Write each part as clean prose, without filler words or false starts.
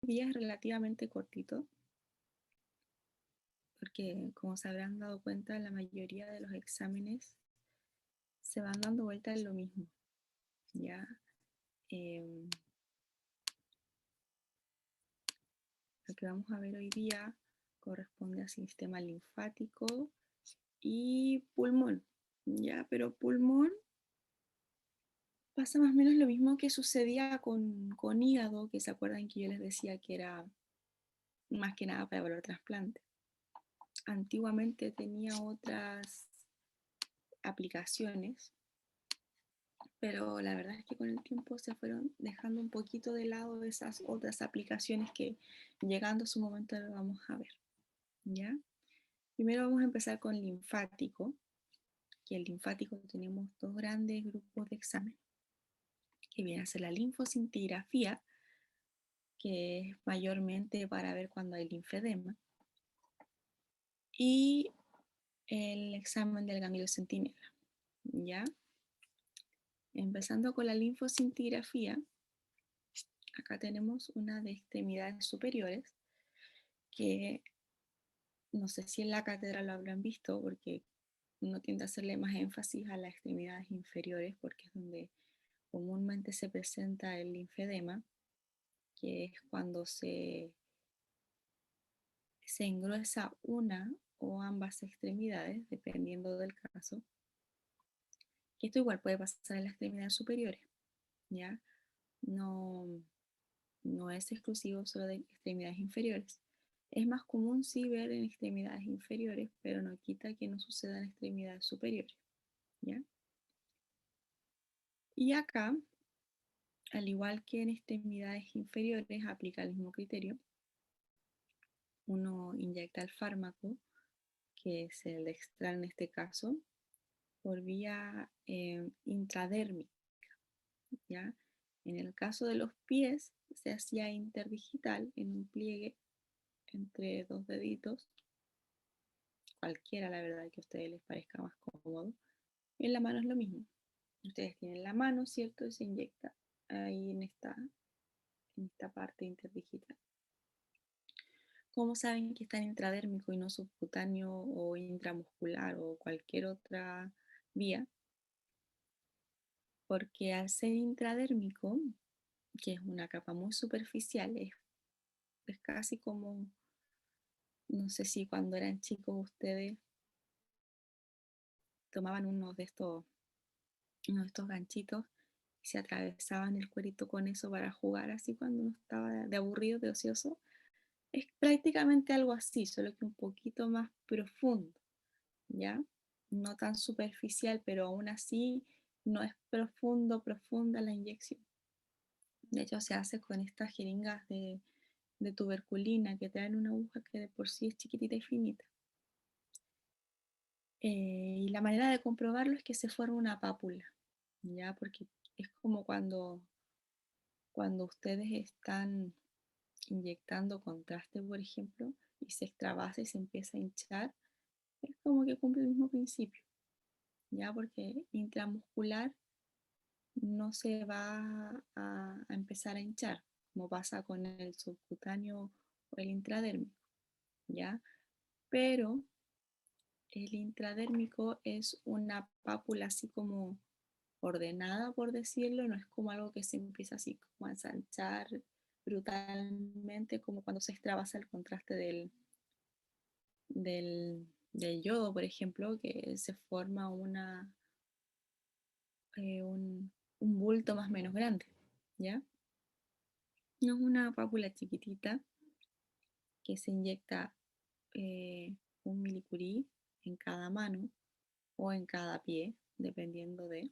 día es relativamente cortito, porque como se habrán dado cuenta, la mayoría de los exámenes se van dando vuelta en lo mismo, ¿ya? Eh, lo que vamos a ver hoy día corresponde al sistema linfático y pulmón, ¿ya? Pero pulmón pasa más o menos lo mismo que sucedía con hígado, que se acuerdan que yo les decía que era más que nada para evaluar trasplante. Antiguamente tenía otras aplicaciones, pero la verdad es que con el tiempo se fueron dejando un poquito de lado esas otras aplicaciones que llegando a su momento lo vamos a ver, ¿ya? Primero vamos a empezar con linfático, que el linfático tenemos dos grandes grupos de examen, que viene a ser la linfocintigrafía, que es mayormente para ver cuando hay linfedema, y el examen del ganglio centinela, ¿ya? Empezando con la linfocintigrafía, acá tenemos una de extremidades superiores, que no sé si en la cátedra lo habrán visto, porque uno tiende a hacerle más énfasis a las extremidades inferiores, porque es donde comúnmente se presenta el linfedema, que es cuando se engruesa una o ambas extremidades, dependiendo del caso. Que esto igual puede pasar en las extremidades superiores, ¿ya? No, no es exclusivo solo de extremidades inferiores. Es más común sí ver en extremidades inferiores, pero no quita que no suceda en extremidades superiores, ¿ya? Y acá, al igual que en extremidades inferiores, aplica el mismo criterio. Uno inyecta el fármaco, que es el Dextran en este caso, por vía intradérmica, ¿ya? En el caso de los pies, se hacía interdigital en un pliegue entre dos deditos, cualquiera la verdad que a ustedes les parezca más cómodo. Y en la mano es lo mismo. Ustedes tienen la mano, ¿cierto? Y se inyecta ahí en esta parte interdigital. ¿Cómo saben que está en intradérmico y no subcutáneo o intramuscular o cualquier otra vía? Porque al ser intradérmico, que es una capa muy superficial, es casi como, no sé si cuando eran chicos ustedes tomaban uno de estos ganchitos y se atravesaban el cuerito con eso para jugar así cuando uno estaba de aburrido, de ocioso. Es prácticamente algo así, solo que un poquito más profundo, ¿ya? No tan superficial, pero aún así no es profunda la inyección. De hecho, se hace con estas jeringas de tuberculina que traen una aguja que de por sí es chiquitita y finita. Y la manera de comprobarlo es que se forma una pápula, ¿ya? Porque es como cuando ustedes están inyectando contraste, por ejemplo, y se extravasa y se empieza a hinchar, es como que cumple el mismo principio, ¿ya? Porque intramuscular no se va a empezar a hinchar, como pasa con el subcutáneo o el intradérmico, ¿ya? Pero el intradérmico es una pápula así como ordenada, por decirlo, no es como algo que se empieza así como a ensanchar brutalmente, como cuando se extravasa el contraste del yodo, por ejemplo, que se forma un bulto más o menos grande, ¿ya? No es una pápula chiquitita que se inyecta un milicurí en cada mano o en cada pie, dependiendo de.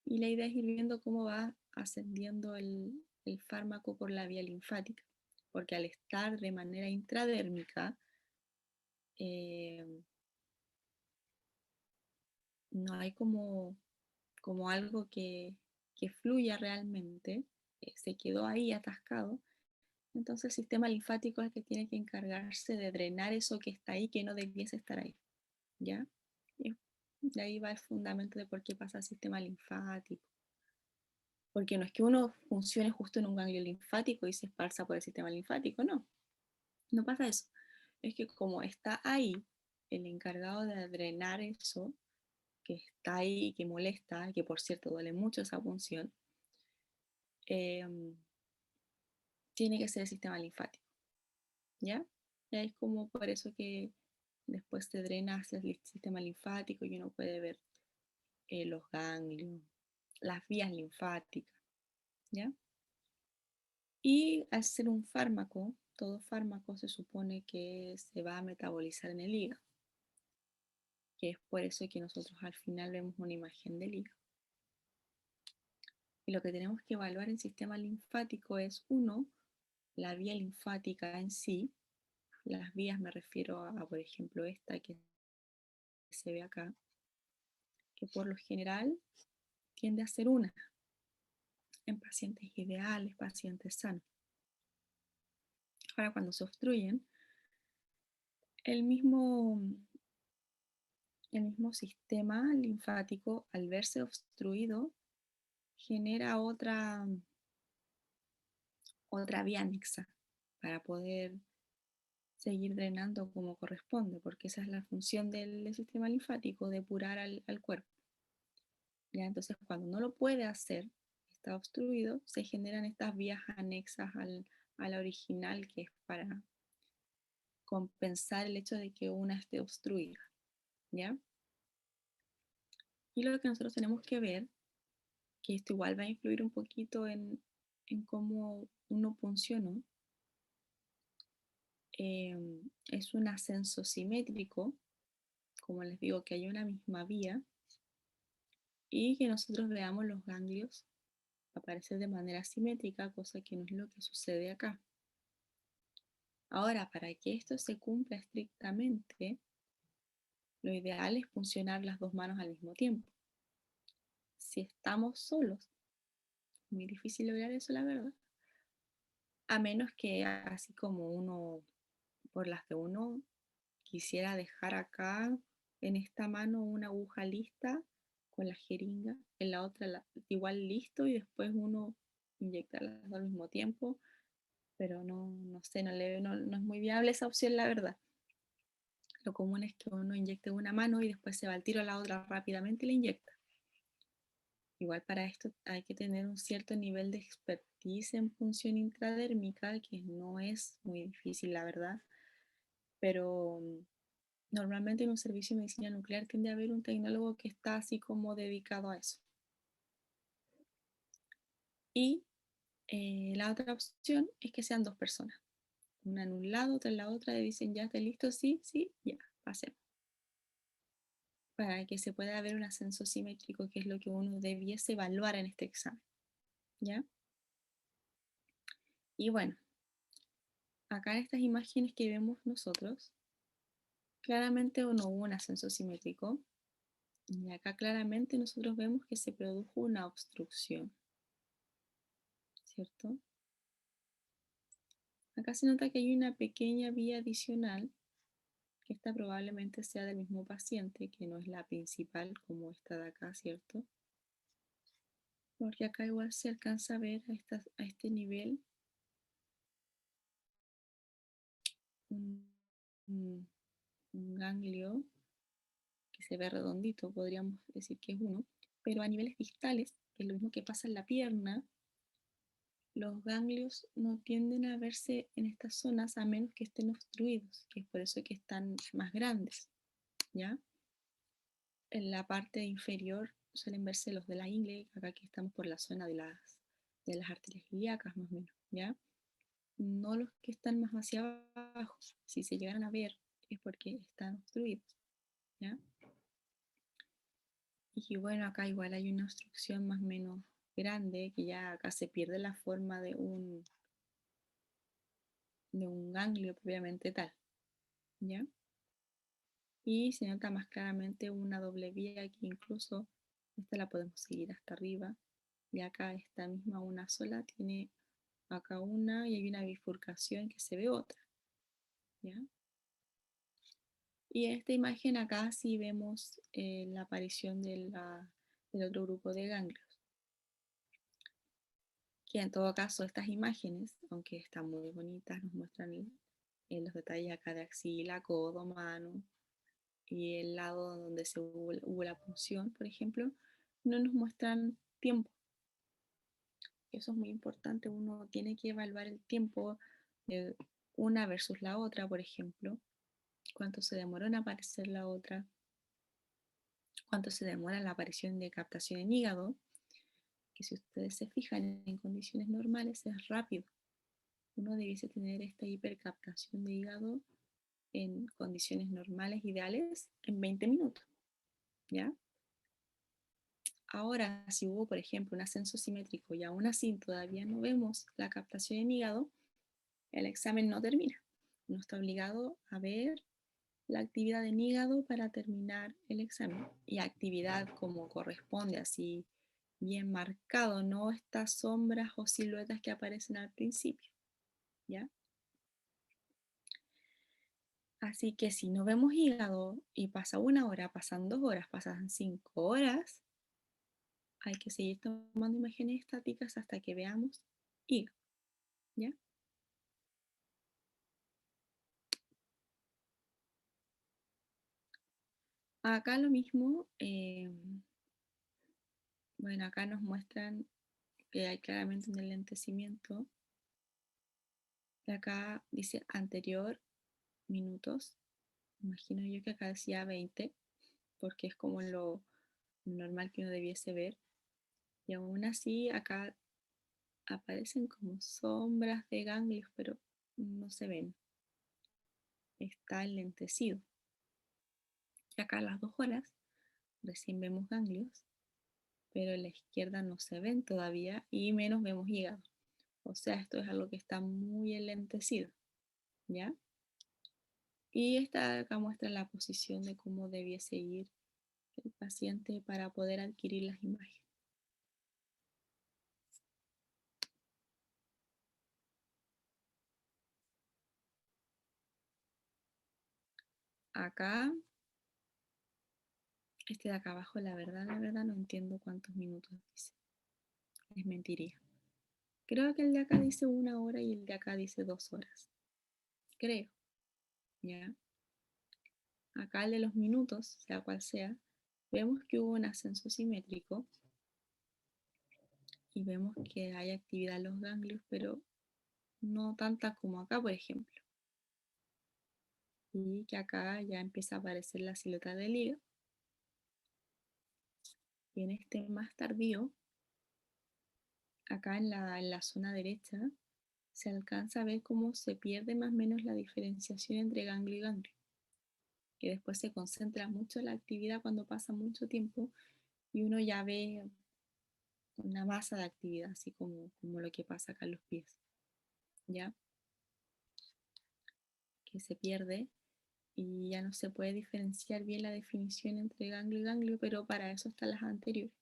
Y la idea es ir viendo cómo va ascendiendo el fármaco por la vía linfática, porque al estar de manera intradérmica, eh, no hay como algo que fluya realmente, se quedó ahí atascado. Entonces el sistema linfático es el que tiene que encargarse de drenar eso que está ahí, que no debiese estar ahí, ¿ya? Y de ahí va el fundamento de por qué pasa al sistema linfático. Porque no es que uno funcione justo en un ganglio linfático y se esparza por el sistema linfático, no, no pasa eso. Es que como está ahí el encargado de drenar eso, que está ahí y que molesta, que por cierto duele mucho esa punción, eh, tiene que ser el sistema linfático, ¿ya? Ya es como por eso que después se drena hacia el sistema linfático y uno puede ver los ganglios, las vías linfáticas, ¿ya? Y al ser un fármaco, todo fármaco se supone que se va a metabolizar en el hígado, que es por eso que nosotros al final vemos una imagen del hígado. Y lo que tenemos que evaluar en sistema linfático es, uno, la vía linfática en sí. Las vías me refiero a, por ejemplo, esta que se ve acá, que por lo general tiende a ser una en pacientes ideales, pacientes sanos. Ahora, cuando se obstruyen, el mismo, el mismo sistema linfático, al verse obstruido, genera otra vía anexa para poder seguir drenando como corresponde, porque esa es la función del sistema linfático, depurar al cuerpo. ¿Ya? Entonces, cuando no lo puede hacer, está obstruido, se generan estas vías anexas a la original, que es para compensar el hecho de que una esté obstruida. ¿Ya? Y lo que nosotros tenemos que ver, que esto igual va a influir un poquito en cómo uno funciona, es un ascenso simétrico, como les digo, que hay una misma vía y que nosotros veamos los ganglios aparecer de manera simétrica, cosa que no es lo que sucede acá. Ahora, para que esto se cumpla estrictamente, lo ideal es funcionar las dos manos al mismo tiempo. Si estamos solos, es muy difícil lograr eso, la verdad. A menos que así como uno, por las que uno quisiera dejar acá en esta mano una aguja lista con la jeringa, en la otra igual listo y después uno inyecta las dos al mismo tiempo, pero no sé, no es muy viable esa opción, la verdad. Lo común es que uno inyecte una mano y después se va al tiro a la otra rápidamente y la inyecta. Igual para esto hay que tener un cierto nivel de expertise en punción intradérmica, que no es muy difícil, la verdad, pero normalmente en un servicio de medicina nuclear tiende a haber un tecnólogo que está así como dedicado a eso. Y la otra opción es que sean dos personas, una en un lado, otra en la otra, y dicen ya está listo, sí, sí, ya, pasemos. Para que se pueda ver un ascenso simétrico, que es lo que uno debiese evaluar en este examen. ¿Ya? Y bueno, acá en estas imágenes que vemos nosotros, claramente no hubo un ascenso simétrico. Y acá claramente nosotros vemos que se produjo una obstrucción, ¿cierto? Acá se nota que hay una pequeña vía adicional, que esta probablemente sea del mismo paciente, que no es la principal como esta de acá, ¿cierto? Porque acá igual se alcanza a ver a este nivel un, un ganglio que se ve redondito, podríamos decir que es uno, pero a niveles distales, que es lo mismo que pasa en la pierna, los ganglios no tienden a verse en estas zonas a menos que estén obstruidos, que es por eso que están más grandes, ¿ya? En la parte inferior suelen verse los de la ingle, acá que estamos por la zona de las arterias ilíacas más o menos, ¿ya? No los que están más hacia abajo, si se llegan a ver es porque están obstruidos, ¿ya? Y bueno, acá igual hay una obstrucción más o menos grande, que ya acá se pierde la forma de un ganglio propiamente tal, ¿ya? Y se nota más claramente una doble vía que incluso esta la podemos seguir hasta arriba. Y acá esta misma una sola tiene acá una y hay una bifurcación que se ve otra, ¿ya? Y en esta imagen acá sí vemos la aparición del otro grupo de ganglios. que en todo caso estas imágenes, aunque están muy bonitas, nos muestran los detalles acá de axila, codo, mano y el lado donde hubo la punción, por ejemplo, no nos muestran tiempo. Eso es muy importante, uno tiene que evaluar el tiempo de una versus la otra, por ejemplo, cuánto se demoró en aparecer la otra, cuánto se demora la aparición de captación en hígado, que si ustedes se fijan en condiciones normales es rápido. Uno debiese tener esta hipercaptación de hígado en condiciones normales ideales en 20 minutos, ¿ya? Ahora, si hubo, por ejemplo, un ascenso simétrico y aún así todavía no vemos la captación en hígado, el examen no termina. Uno está obligado a ver la actividad en hígado para terminar el examen. Y actividad como corresponde, así bien marcado, no estas sombras o siluetas que aparecen al principio, ¿ya? Así que si no vemos hígado y pasa 1 hora, pasan 2 horas, pasan 5 horas, hay que seguir tomando imágenes estáticas hasta que veamos hígado, ¿ya? Acá lo mismo, bueno, acá nos muestran que hay claramente un enlentecimiento. Y acá dice anterior minutos. Imagino yo que acá decía 20, porque es como lo normal que uno debiese ver. Y aún así acá aparecen como sombras de ganglios, pero no se ven. Está enlentecido. Y acá a las 2 horas recién vemos ganglios, pero en la izquierda no se ven todavía y menos vemos hígado. O sea, esto es algo que está muy enlentecido, ¿ya? Y esta acá muestra la posición de cómo debiese ir el paciente para poder adquirir las imágenes. Acá, este de acá abajo, la verdad no entiendo cuántos minutos dice. Les mentiría. Creo que el de acá dice 1 hora y el de acá dice 2 horas. Creo, ¿ya? Acá el de los minutos, sea cual sea, vemos que hubo un ascenso simétrico y vemos que hay actividad en los ganglios, pero no tanta como acá, por ejemplo. Y que acá ya empieza a aparecer la silueta del hígado. Y en este más tardío, acá en la zona derecha, se alcanza a ver cómo se pierde más o menos la diferenciación entre ganglio y ganglio. Que después se concentra mucho la actividad cuando pasa mucho tiempo y uno ya ve una masa de actividad, así como lo que pasa acá en los pies, ¿ya? Que se pierde y ya no se puede diferenciar bien la definición entre ganglio y ganglio, pero para eso están las anteriores.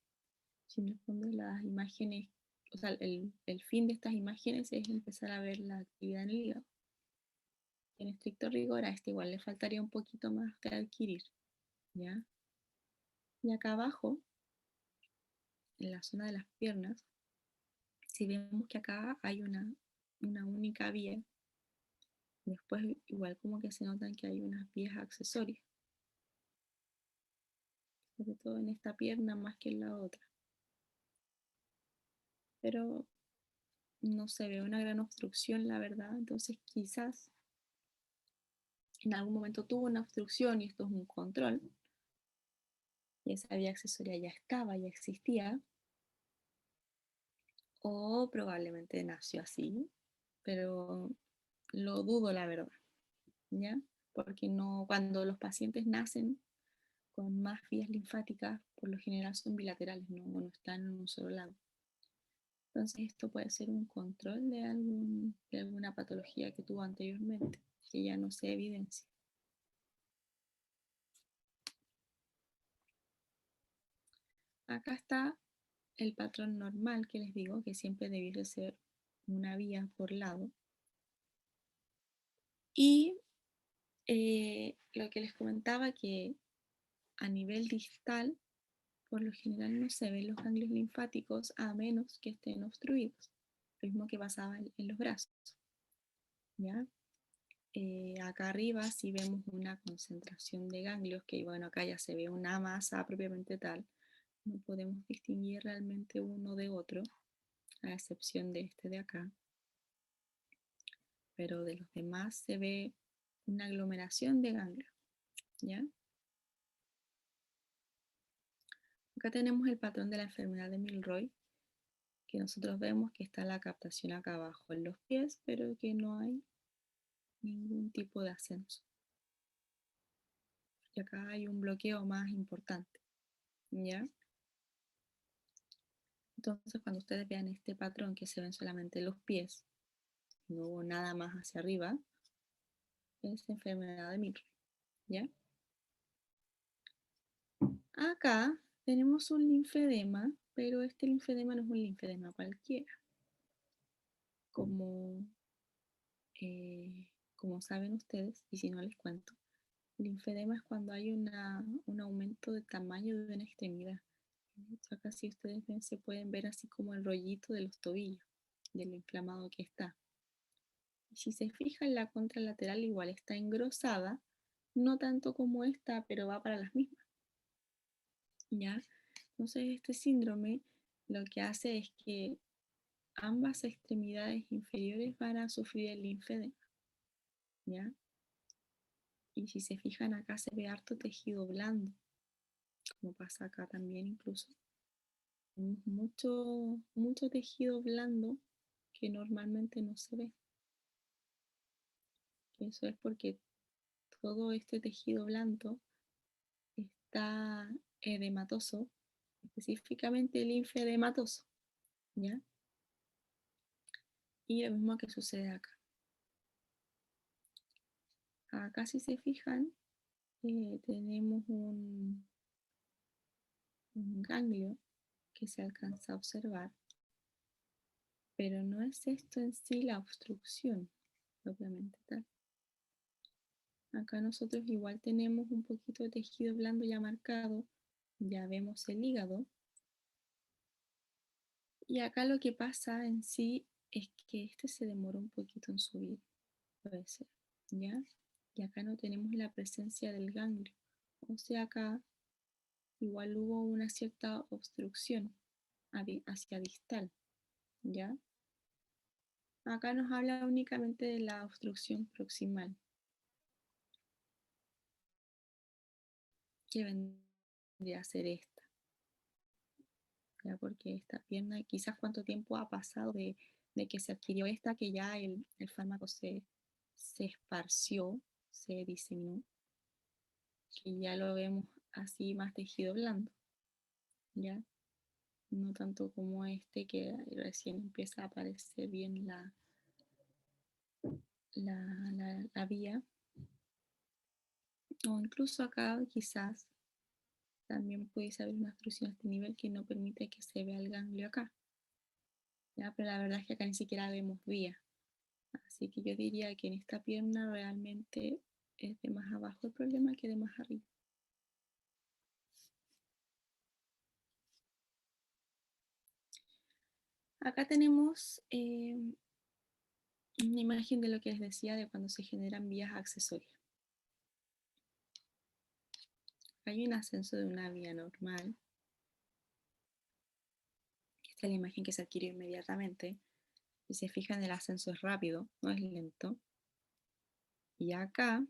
Si en el fondo las imágenes, o sea, el fin de estas imágenes es empezar a ver la actividad en el hígado. En estricto rigor a este igual le faltaría un poquito más que adquirir, ¿ya? Y acá abajo, en la zona de las piernas, si vemos que acá hay una única vía, después igual como que se notan que hay unas vías accesorias, sobre todo en esta pierna más que en la otra. Pero no se ve una gran obstrucción, la verdad, entonces quizás en algún momento tuvo una obstrucción y esto es un control, y esa vía accesoria ya estaba, ya existía, o probablemente nació así, pero lo dudo la verdad, ¿ya? Porque no, cuando los pacientes nacen con más vías linfáticas, por lo general son bilaterales, no están en un solo lado. Entonces esto puede ser un control de alguna patología que tuvo anteriormente, que ya no se evidencia. Acá está el patrón normal que les digo, que siempre debiese ser una vía por lado. Y lo que les comentaba que a nivel distal, por lo general no se ven los ganglios linfáticos a menos que estén obstruidos. lo mismo que pasaba en los brazos, ¿ya? Acá arriba sí vemos una concentración de ganglios, que bueno, acá ya se ve una masa propiamente tal, no podemos distinguir realmente uno de otro, a excepción de este de acá, pero de los demás se ve una aglomeración de ganglios, ¿ya? Acá tenemos el patrón de la enfermedad de Milroy, que nosotros vemos que está la captación acá abajo en los pies, pero que no hay ningún tipo de ascenso. Y acá hay un bloqueo más importante, ¿ya? Entonces, cuando ustedes vean este patrón que se ven solamente los pies, no hubo nada más hacia arriba, es enfermedad de Milroy, ¿ya? Acá tenemos un linfedema, pero este linfedema no es un linfedema cualquiera. Como, eh, como saben ustedes, y si no les cuento, el linfedema es cuando hay un aumento de tamaño de una extremidad. Acá si ustedes ven, se pueden ver así como el rollito de los tobillos, de lo inflamado que está. Y si se fijan, la contralateral igual está engrosada, no tanto como esta, pero va para las mismas. ¿Ya? Entonces este síndrome lo que hace es que ambas extremidades inferiores van a sufrir el linfedema, ¿ya? Y si se fijan acá se ve harto tejido blando, como pasa acá también incluso. Mucho tejido blando que normalmente no se ve. Eso es porque todo este tejido blando está edematoso, específicamente linfedematoso, ¿ya? Y lo mismo que sucede acá. Acá si se fijan, tenemos un ganglio que se alcanza a observar, pero no es esto en sí la obstrucción propiamente tal. Acá nosotros igual tenemos un poquito de tejido blando ya marcado, ya vemos el hígado, y acá lo que pasa en sí es que este se demora un poquito en subir, puede ser, ¿ya? Y acá no tenemos la presencia del ganglio, o sea, acá igual hubo una cierta obstrucción hacia distal, ¿ya? Acá nos habla únicamente de la obstrucción proximal, que vendría a ser esta, ¿ya? Porque esta pierna, quizás cuánto tiempo ha pasado de que se adquirió esta, que ya el fármaco se esparció, se diseminó, que ya lo vemos así más tejido blando, ¿ya? No tanto como este que recién empieza a aparecer bien la vía, o incluso acá quizás también puede haber una obstrucción a este nivel que no permite que se vea el ganglio acá, ¿ya? Pero la verdad es que acá ni siquiera vemos vía, así que yo diría que en esta pierna realmente es de más abajo el problema que de más arriba. Acá tenemos una imagen de lo que les decía de cuando se generan vías accesorias. Hay un ascenso de una vía normal. Esta es la imagen que se adquirió inmediatamente. Si se fijan, el ascenso es rápido, no es lento. Y acá,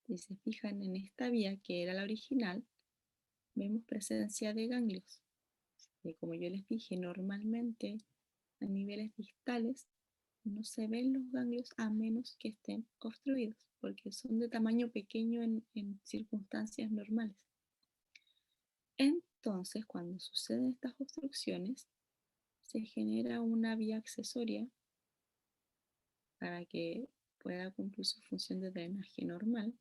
si se fijan en esta vía, que era la original, vemos presencia de ganglios. Y como yo les dije, normalmente a niveles distales no se ven los ganglios a menos que estén obstruidos, porque son de tamaño pequeño en circunstancias normales. Entonces, cuando suceden estas obstrucciones, se genera una vía accesoria para que pueda cumplir su función de drenaje normal.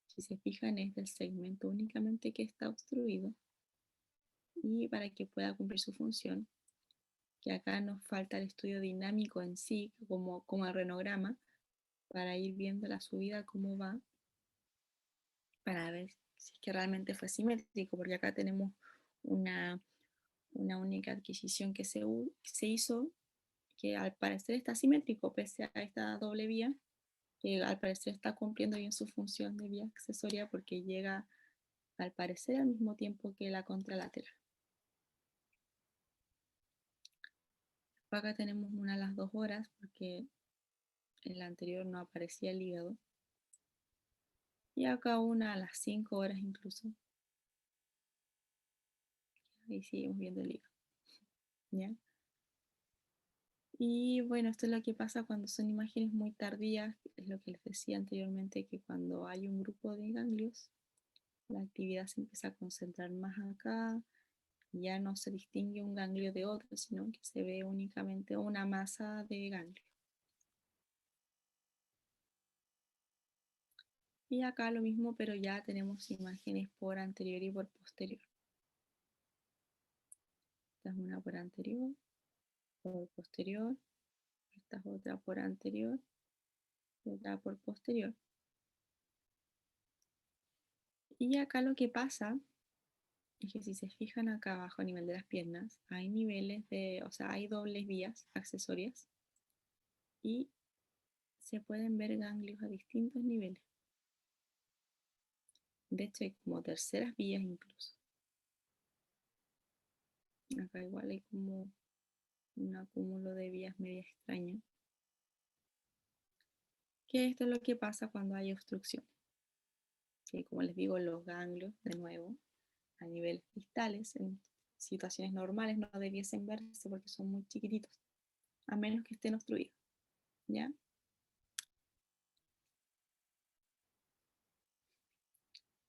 Si se fijan, es del segmento únicamente que está obstruido, y para que pueda cumplir su función, que acá nos falta el estudio dinámico en sí, como el renograma, para ir viendo la subida cómo va, para ver si es que realmente fue simétrico, porque acá tenemos una única adquisición que se hizo, que al parecer está simétrico pese a esta doble vía, que al parecer está cumpliendo bien su función de vía accesoria porque llega al parecer al mismo tiempo que la contralateral. Acá tenemos una a las 2 horas porque en la anterior no aparecía el hígado. Y acá una a las 5 horas incluso. Ahí seguimos viendo el hígado. ¿Ya? Y bueno, esto es lo que pasa cuando son imágenes muy tardías, es lo que les decía anteriormente, que cuando hay un grupo de ganglios, la actividad se empieza a concentrar más acá, ya no se distingue un ganglio de otro, sino que se ve únicamente una masa de ganglios. Y acá lo mismo, pero ya tenemos imágenes por anterior y por posterior. Esta es una por anterior, por posterior, esta es otra por anterior y otra por posterior. Y acá lo que pasa es que si se fijan acá abajo a nivel de las piernas, hay niveles de, o sea, hay dobles vías accesorias y se pueden ver ganglios a distintos niveles. De hecho, hay como terceras vías incluso. Acá igual hay como un acúmulo de vías media extraña. Que esto es lo que pasa cuando hay obstrucción. Que como les digo, los ganglios, de nuevo, a niveles distales, en situaciones normales no debiesen verse porque son muy chiquititos, a menos que estén obstruidos. ¿Ya?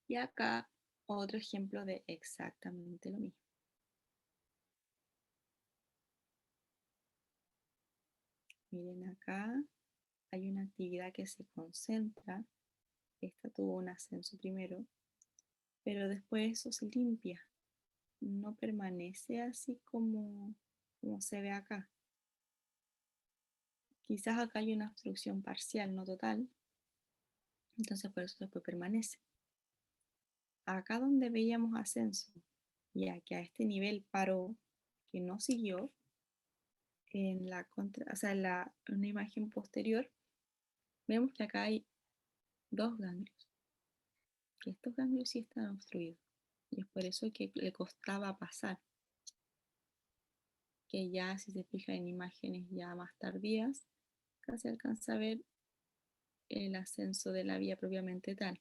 Y acá otro ejemplo de exactamente lo mismo. Miren acá, hay una actividad que se concentra. Esta tuvo un ascenso primero, pero después eso se limpia. No permanece así como se ve acá. Quizás acá hay una obstrucción parcial, no total. Entonces por eso después permanece. Acá donde veíamos ascenso, ya que a este nivel paró, que no siguió, en la contra, o sea, en una imagen posterior, vemos que acá hay dos ganglios, que estos ganglios sí están obstruidos. Y es por eso que le costaba pasar, que ya si se fija en imágenes ya más tardías, acá se alcanza a ver el ascenso de la vía propiamente tal.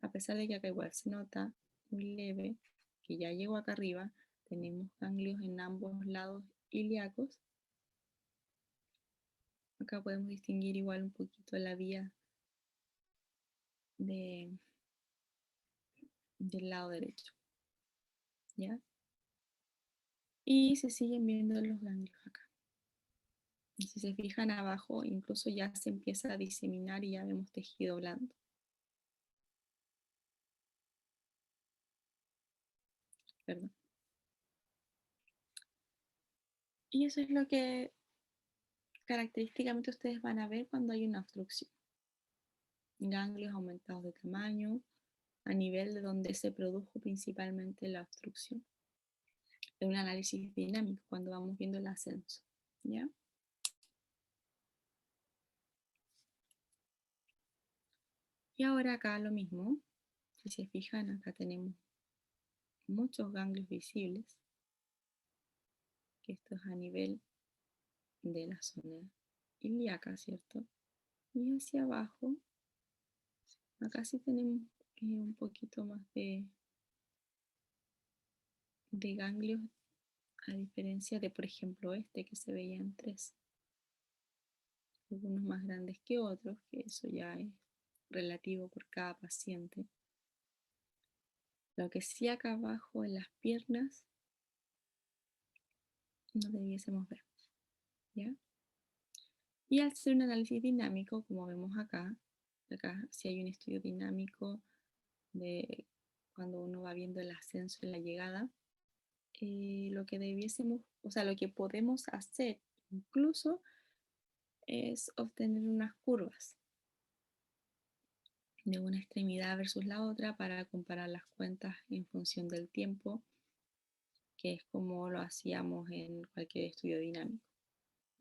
A pesar de que acá igual se nota muy leve, que ya llegó acá arriba, tenemos ganglios en ambos lados ilíacos. Acá podemos distinguir igual un poquito la vía de, del lado derecho. ¿Ya? Y se siguen viendo los ganglios acá. Y si se fijan abajo, incluso ya se empieza a diseminar y ya vemos tejido blando. Perdón. Y eso es lo que característicamente ustedes van a ver cuando hay una obstrucción. Ganglios aumentados de tamaño a nivel de donde se produjo principalmente la obstrucción. Es un análisis dinámico cuando vamos viendo el ascenso. ¿Ya? Y ahora acá lo mismo. Si se fijan, acá tenemos muchos ganglios visibles, que esto es a nivel de la zona ilíaca, ¿cierto? Y hacia abajo, acá sí tenemos un poquito más de ganglios, a diferencia de, por ejemplo, este que se veía en tres. Algunos más grandes que otros, que eso ya es relativo por cada paciente. Lo que sí acá abajo en las piernas no debiésemos ver, ¿ya? Y al hacer un análisis dinámico, como vemos acá sí hay un estudio dinámico de cuando uno va viendo el ascenso y la llegada, lo que debiésemos, o sea, lo que podemos hacer incluso es obtener unas curvas de una extremidad versus la otra para comparar las cuentas en función del tiempo, que es como lo hacíamos en cualquier estudio dinámico.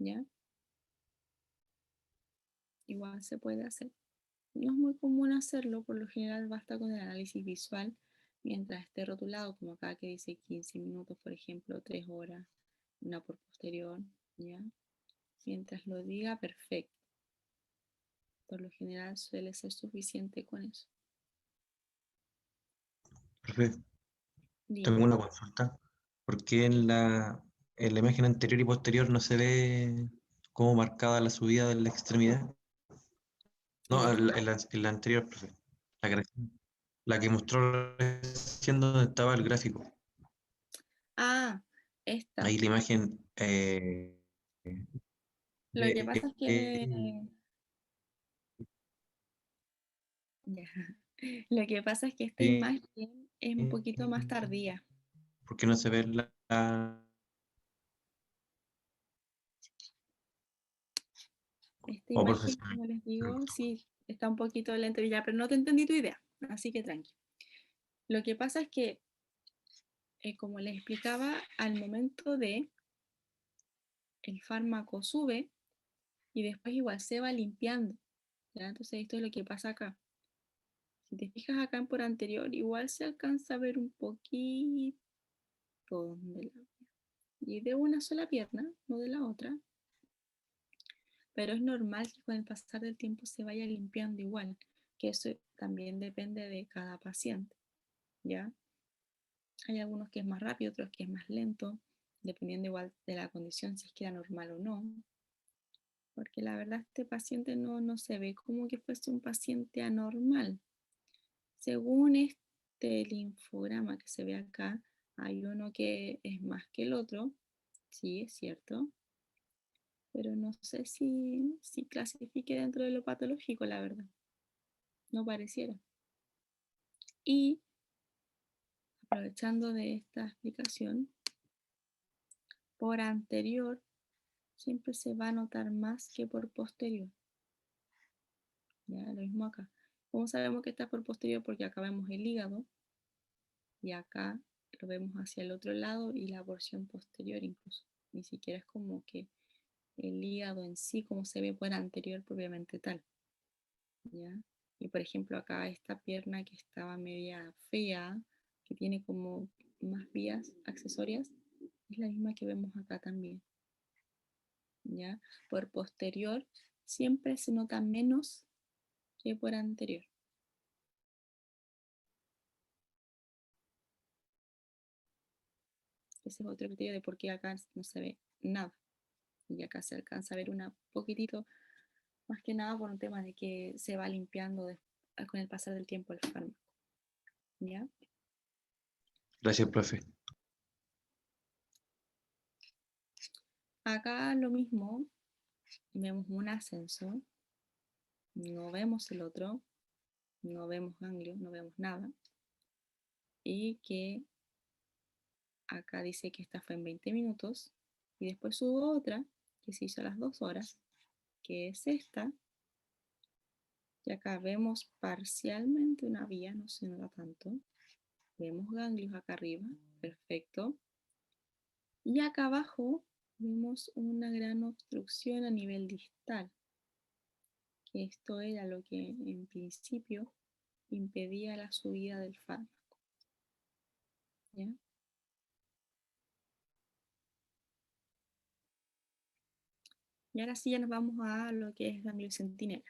¿ya? Igual se puede hacer. No es muy común hacerlo, por lo general basta con el análisis visual mientras esté rotulado, como acá que dice 15 minutos, por ejemplo, 3 horas, una por posterior, ¿ya? Mientras lo diga, perfecto. Por lo general suele ser suficiente con eso. Perfecto. Dime. Tengo una consulta. ¿Por qué en la imagen anterior y posterior no se ve cómo marcada la subida de la extremidad? ¿En No, la qué? en la anterior, profe. La que mostró recién donde estaba el gráfico. Ah, esta. Ahí la imagen Lo que pasa es que... de- ya. Lo que pasa es que esta imagen es un poquito más tardía. ¿por qué no se ve Esta oh, profe, imagen, como les se me digo, cortó. sí, está un poquito lenta ya, pero no te entendí tu idea, así que tranqui. Lo que pasa es que, como les explicaba, al momento de el fármaco sube y después igual se va limpiando, ¿ya? Entonces esto es lo que pasa acá. Si te fijas acá en por anterior, igual se alcanza a ver un poquito de la, y de una sola pierna, no de la otra, pero es normal que con el pasar del tiempo se vaya limpiando igual, que eso también depende de cada paciente, ¿ya? Hay algunos que es más rápido, otros que es más lento, dependiendo igual de la condición, si es que era normal o no, porque la verdad este paciente no se ve como que fuese un paciente anormal. Según este linfograma que se ve acá, hay uno que es más que el otro, sí, es cierto, pero no sé si clasifique dentro de lo patológico, la verdad, no pareciera. Y aprovechando de esta explicación, por anterior siempre se va a notar más que por posterior. Ya, lo mismo acá. ¿Cómo sabemos que está por posterior? Porque acá vemos el hígado y acá lo vemos hacia el otro lado y la porción posterior incluso. Ni siquiera es como que el hígado en sí, como se ve por anterior propiamente tal. ¿Ya? Y por ejemplo acá esta pierna que estaba media fea, que tiene como más vías accesorias, es la misma que vemos acá también. ¿Ya? Por posterior siempre se nota menos que por anterior. Ese es otro criterio de por qué acá no se ve nada. Y acá se alcanza a ver un poquitito, más que nada por un tema de que se va limpiando con el pasar del tiempo el fármaco. ¿Ya? Gracias, profe. Acá lo mismo, vemos un ascenso, no vemos el otro, no vemos ganglio, no vemos nada. Y que acá dice que esta fue en 20 minutos. Y después hubo otra que se hizo a las 2 horas, que es esta. Y acá vemos parcialmente una vía, no se nota tanto. Vemos ganglios acá arriba, perfecto. Y acá abajo vemos una gran obstrucción a nivel distal, que esto era lo que en principio impedía la subida del fármaco. ¿Ya? Y ahora sí ya nos vamos a lo que es ganglio centinela.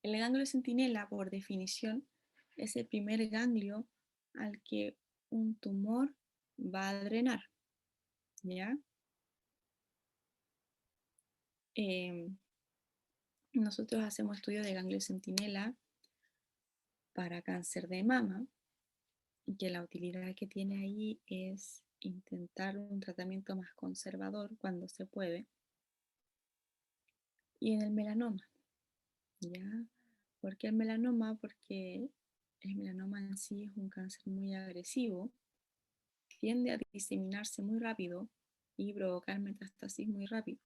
El ganglio centinela, por definición, es el primer ganglio al que un tumor va a drenar. ¿Ya? Nosotros hacemos estudios de ganglio centinela para cáncer de mama y que la utilidad que tiene ahí es intentar un tratamiento más conservador cuando se puede. Y en el melanoma, ¿ya? ¿Por qué el melanoma? Porque el melanoma en sí es un cáncer muy agresivo, tiende a diseminarse muy rápido y provocar metástasis muy rápido.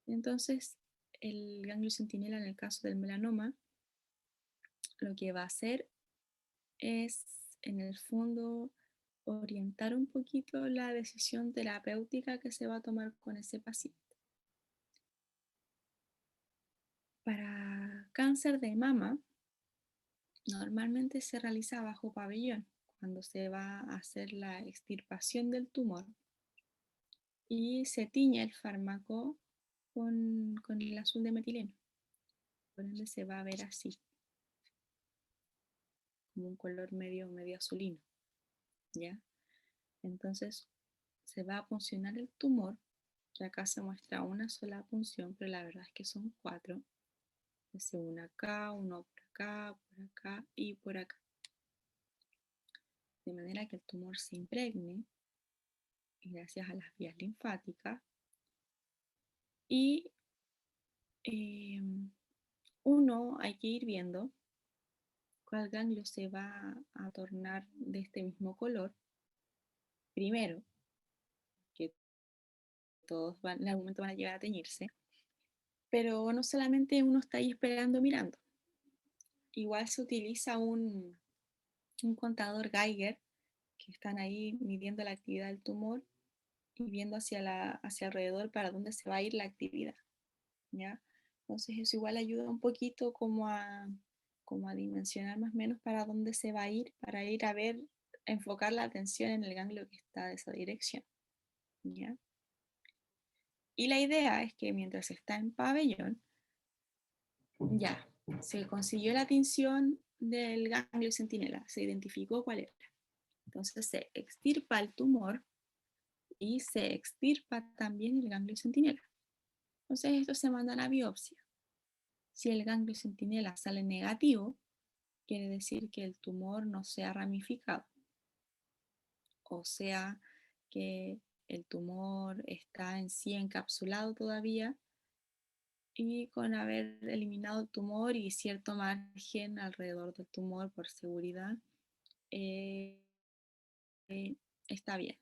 Entonces, el ganglio centinela en el caso del melanoma lo que va a hacer es, en el fondo, orientar un poquito la decisión terapéutica que se va a tomar con ese paciente. Para cáncer de mama, normalmente se realiza bajo pabellón, cuando se va a hacer la extirpación del tumor y se tiñe el fármaco con el azul de metileno. Por ende se va a ver así, como un color medio azulino, ¿ya? Entonces se va a puncionar el tumor, que acá se muestra una sola punción, pero la verdad es que son 4. Es una acá, uno por acá y por acá. De manera que el tumor se impregne gracias a las vías linfáticas y eh, uno hay que ir viendo cuál ganglio se va a tornar de este mismo color primero, que todos en algún momento van a llegar a teñirse, pero no solamente uno está ahí esperando mirando, igual se utiliza un contador Geiger que están ahí midiendo la actividad del tumor y viendo hacia alrededor para dónde se va a ir la actividad, ¿ya? Entonces eso igual ayuda un poquito como a dimensionar más o menos para dónde se va a ir, para ir a ver, enfocar la atención en el ganglio que está de esa dirección, ¿ya? Y la idea es que mientras está en pabellón, ya, se consiguió la tinción del ganglio centinela, se identificó cuál era. Entonces se extirpa el tumor y se extirpa también el ganglio centinela. Entonces estos se mandan a biopsia. Si el ganglio centinela sale negativo, quiere decir que el tumor no se ha ramificado, o sea que el tumor está en sí encapsulado todavía y con haber eliminado el tumor y cierto margen alrededor del tumor por seguridad, eh, está bien.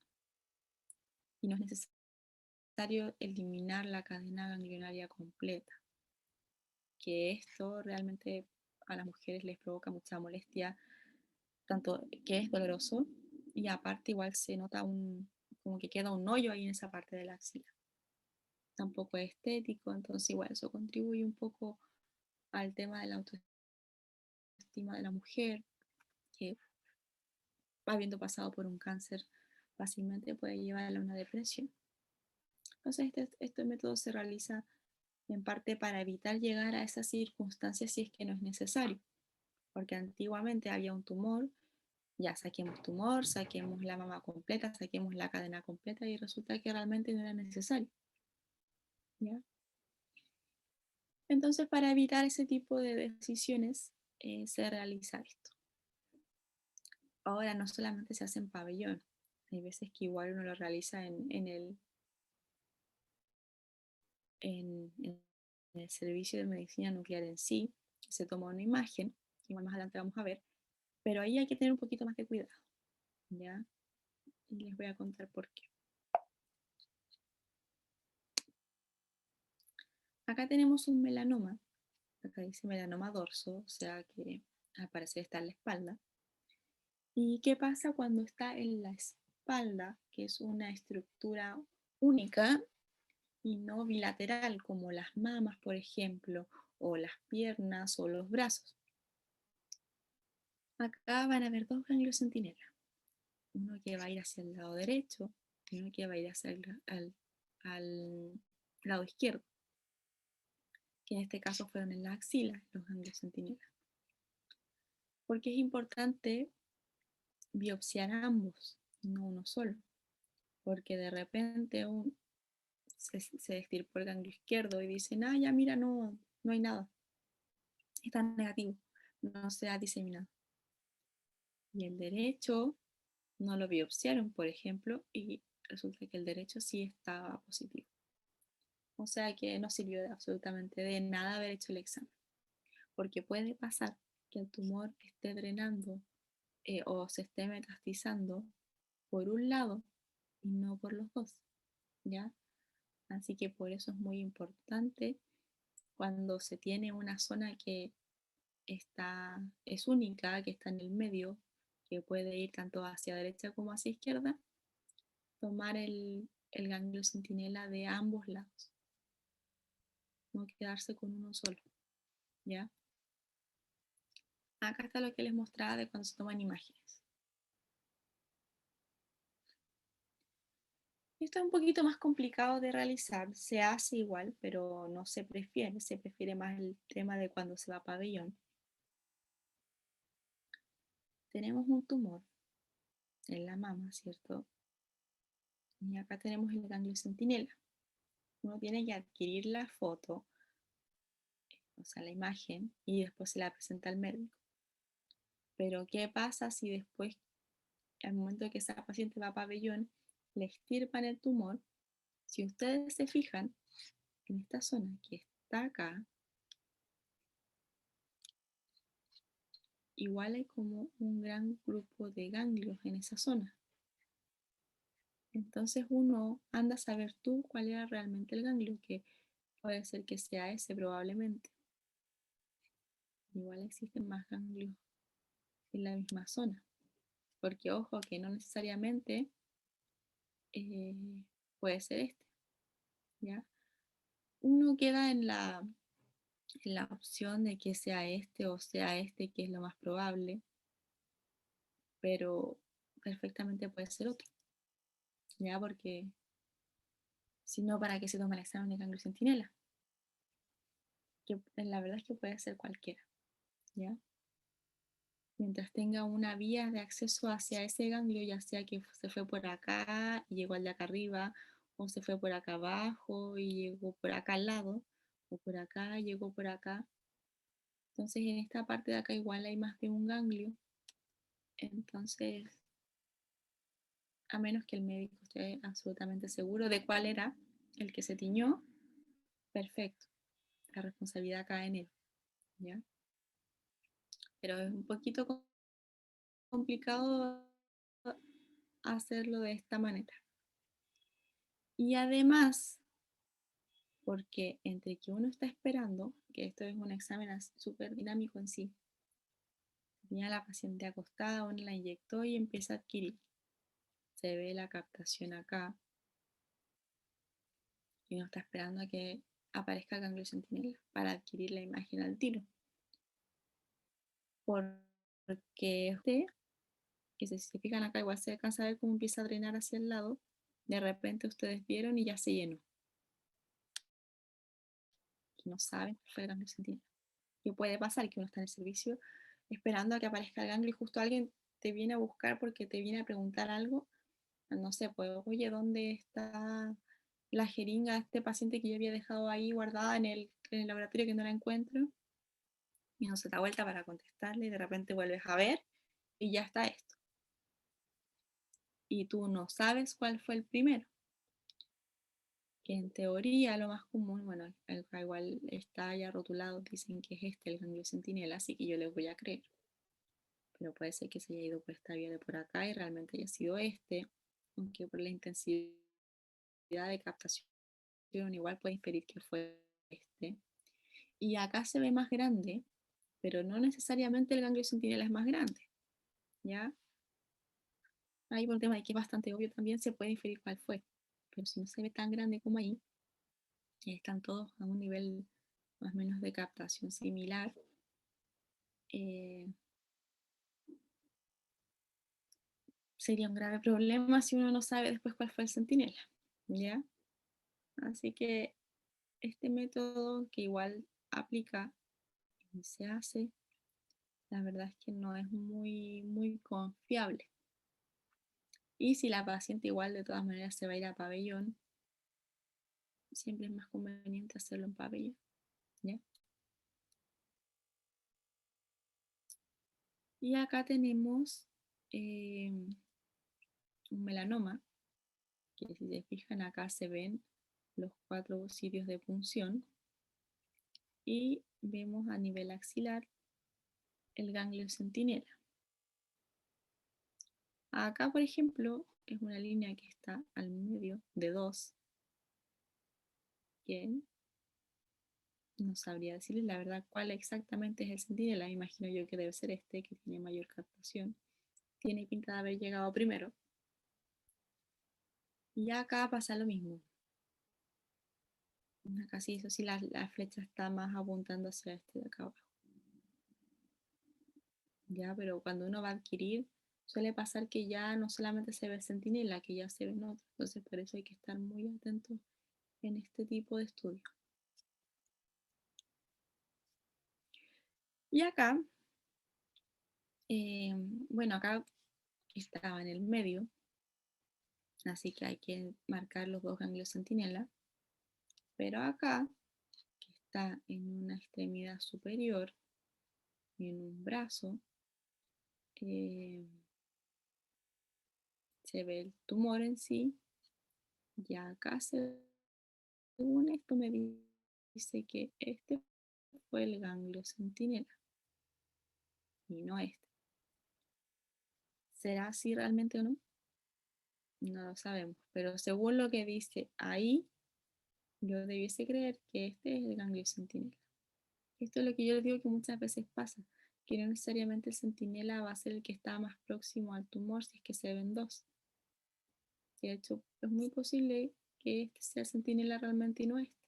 Y no es necesario eliminar la cadena ganglionaria completa, que esto realmente a las mujeres les provoca mucha molestia, tanto que es doloroso y aparte igual se nota como que queda un hoyo ahí en esa parte de la axila. Tampoco es estético, entonces igual eso contribuye un poco al tema de la autoestima de la mujer, que habiendo pasado por un cáncer fácilmente puede llevar a una depresión. Entonces este método se realiza en parte para evitar llegar a esas circunstancias si es que no es necesario, porque antiguamente había un tumor, ya saquemos tumor, saquemos la mama completa, saquemos la cadena completa y resulta que realmente no era necesario, ¿ya? Entonces para evitar ese tipo de decisiones se realiza esto. Ahora no solamente se hace en pabellón, hay veces que igual uno lo realiza en el servicio de medicina nuclear en sí, se toma una imagen, que igual más adelante vamos a ver, pero ahí hay que tener un poquito más de cuidado, ¿ya? Y les voy a contar por qué. Acá tenemos un melanoma, acá dice melanoma dorso, o sea que al parecer está en la espalda. ¿Y qué pasa cuando está en la espalda, que es una estructura única y no bilateral, como las mamas, por ejemplo, o las piernas o los brazos? Acá van a haber dos ganglios centinela, uno que va a ir hacia el lado derecho y uno que va a ir hacia al lado izquierdo, que en este caso fueron en la axila, los ganglios centinela. Porque es importante biopsiar a ambos, no uno solo, porque de repente se estirpó el ganglio izquierdo y dicen, ah, ya mira, no hay nada, está negativo, no se ha diseminado. Y el derecho no lo biopsiaron, por ejemplo, y resulta que el derecho sí estaba positivo. O sea que no sirvió absolutamente de nada haber hecho el examen, porque puede pasar que el tumor esté drenando o se esté metastizando por un lado y no por los dos, ¿ya? Así que por eso es muy importante cuando se tiene una zona que es única, que está en el medio, que puede ir tanto hacia derecha como hacia izquierda, tomar el ganglio centinela de ambos lados, no quedarse con uno solo, ¿ya? Acá está lo que les mostraba de cuando se toman imágenes. Esto es un poquito más complicado de realizar, se hace igual, pero no se prefiere más el tema de cuando se va a pabellón. Tenemos un tumor en la mama, ¿cierto? Y acá tenemos el ganglio centinela. Uno tiene que adquirir la foto, o sea, la imagen, y después se la presenta al médico. Pero, ¿qué pasa si después, al momento que esa paciente va a pabellón, le extirpan el tumor? Si ustedes se fijan, en esta zona que está acá, igual hay como un gran grupo de ganglios en esa zona. Entonces uno anda a saber tú cuál era realmente el ganglio, que puede ser que sea ese probablemente. Igual existen más ganglios en la misma zona. Porque ojo que no necesariamente eh, puede ser este, ¿ya? Uno queda en la opción de que sea este o sea este, que es lo más probable, pero perfectamente puede ser otro, ¿ya? Porque si no, ¿para qué se toma el examen de ganglio centinela? Que la verdad es que puede ser cualquiera, ¿ya? Mientras tenga una vía de acceso hacia ese ganglio, ya sea que se fue por acá y llegó al de acá arriba, o se fue por acá abajo y llegó por acá al lado, o por acá y llegó por acá. Entonces en esta parte de acá igual hay más de un ganglio. Entonces, a menos que el médico esté absolutamente seguro de cuál era el que se tiñó, perfecto, la responsabilidad cae en él, ¿ya? Pero es un poquito complicado hacerlo de esta manera. Y además, porque entre que uno está esperando, que esto es un examen súper dinámico en sí, tenía a la paciente acostada, uno la inyectó y empieza a adquirir. Se ve la captación acá y uno está esperando a que aparezca el ganglio centinela para adquirir la imagen al tiro. Porque usted, que si se fijan acá, igual se alcanza a ver cómo empieza a drenar hacia el lado, de repente ustedes vieron y ya se llenó. Y no saben cuál fue el ganglio centinela. ¿Qué puede pasar? Que uno está en el servicio esperando a que aparezca el ganglio y justo alguien te viene a buscar porque te viene a preguntar algo. No sé, pues, oye, ¿dónde está la jeringa de este paciente que yo había dejado ahí guardada en el laboratorio que no la encuentro? Y no se da vuelta para contestarle y de repente vuelves a ver y ya está esto. Y tú no sabes cuál fue el primero. Que en teoría lo más común, bueno, igual está ya rotulado, dicen que es este el ganglio centinela, así que yo les voy a creer. Pero puede ser que se haya ido por esta vía de por acá y realmente haya sido este, aunque por la intensidad de captación igual puede inferir que fue este. Y acá se ve más grande, pero no necesariamente el ganglio centinela es más grande, ¿ya? Ahí por el tema de que es bastante obvio también se puede inferir cuál fue, pero si no se ve tan grande como ahí, y están todos a un nivel más o menos de captación similar, eh, sería un grave problema si uno no sabe después cuál fue el centinela, ¿ya? Así que este método que igual aplica y se hace, la verdad es que no es muy, muy confiable. Y si la paciente igual de todas maneras se va a ir a pabellón, siempre es más conveniente hacerlo en pabellón, ¿ya? Y acá tenemos un melanoma, que si se fijan acá se ven los 4 sitios de punción y vemos a nivel axilar el ganglio centinela. Acá, por ejemplo, es una línea que está al medio de 2, que no sabría decirles la verdad cuál exactamente es el centinela. Imagino yo que debe ser este, que tiene mayor captación. tiene pinta de haber llegado primero. Y acá pasa lo mismo. Acá sí, eso sí, la flecha está más apuntando hacia este de acá abajo. Ya, pero cuando uno va a adquirir, suele pasar que ya no solamente se ve centinela, que ya se ven otros. Entonces, por eso hay que estar muy atentos en este tipo de estudios. Y acá, bueno, acá estaba en el medio, así que hay que marcar los dos ganglios centinela. Pero acá, que está en una extremidad superior y en un brazo, eh, se ve el tumor en sí. Y acá, según esto, me dice que este fue el ganglio centinela y no este. ¿Será así realmente o no? No lo sabemos, pero según lo que dice ahí, yo debiese creer que este es el ganglio centinela. Esto es lo que yo les digo que muchas veces pasa, que no necesariamente el centinela va a ser el que está más próximo al tumor si es que se ven dos. De hecho, es muy posible que este sea el centinela realmente y no este.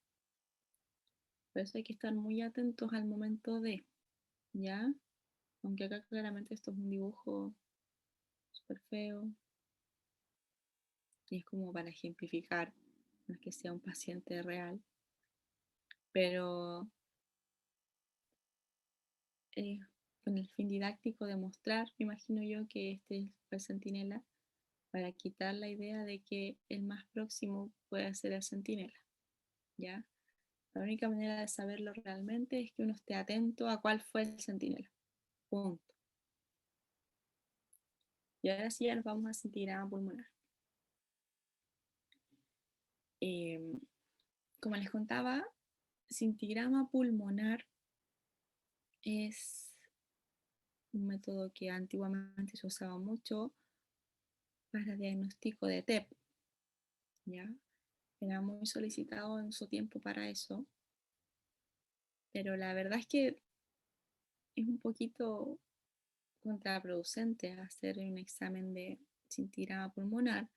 Por eso hay que estar muy atentos al momento de, ¿ya? Aunque acá claramente esto es un dibujo súper feo y es como para ejemplificar, no es que sea un paciente real, pero con el fin didáctico de mostrar, me imagino yo que este es el centinela, para quitar la idea de que el más próximo puede ser el centinela, ¿ya? La única manera de saberlo realmente es que uno esté atento a cuál fue el centinela. Punto. Y ahora sí ya nos vamos a centinela pulmonar. Como les contaba, cintigrama pulmonar es un método que antiguamente se usaba mucho para diagnóstico de TEP, ¿ya? Era muy solicitado en su tiempo para eso, pero la verdad es que es un poquito contraproducente hacer un examen de cintigrama pulmonar,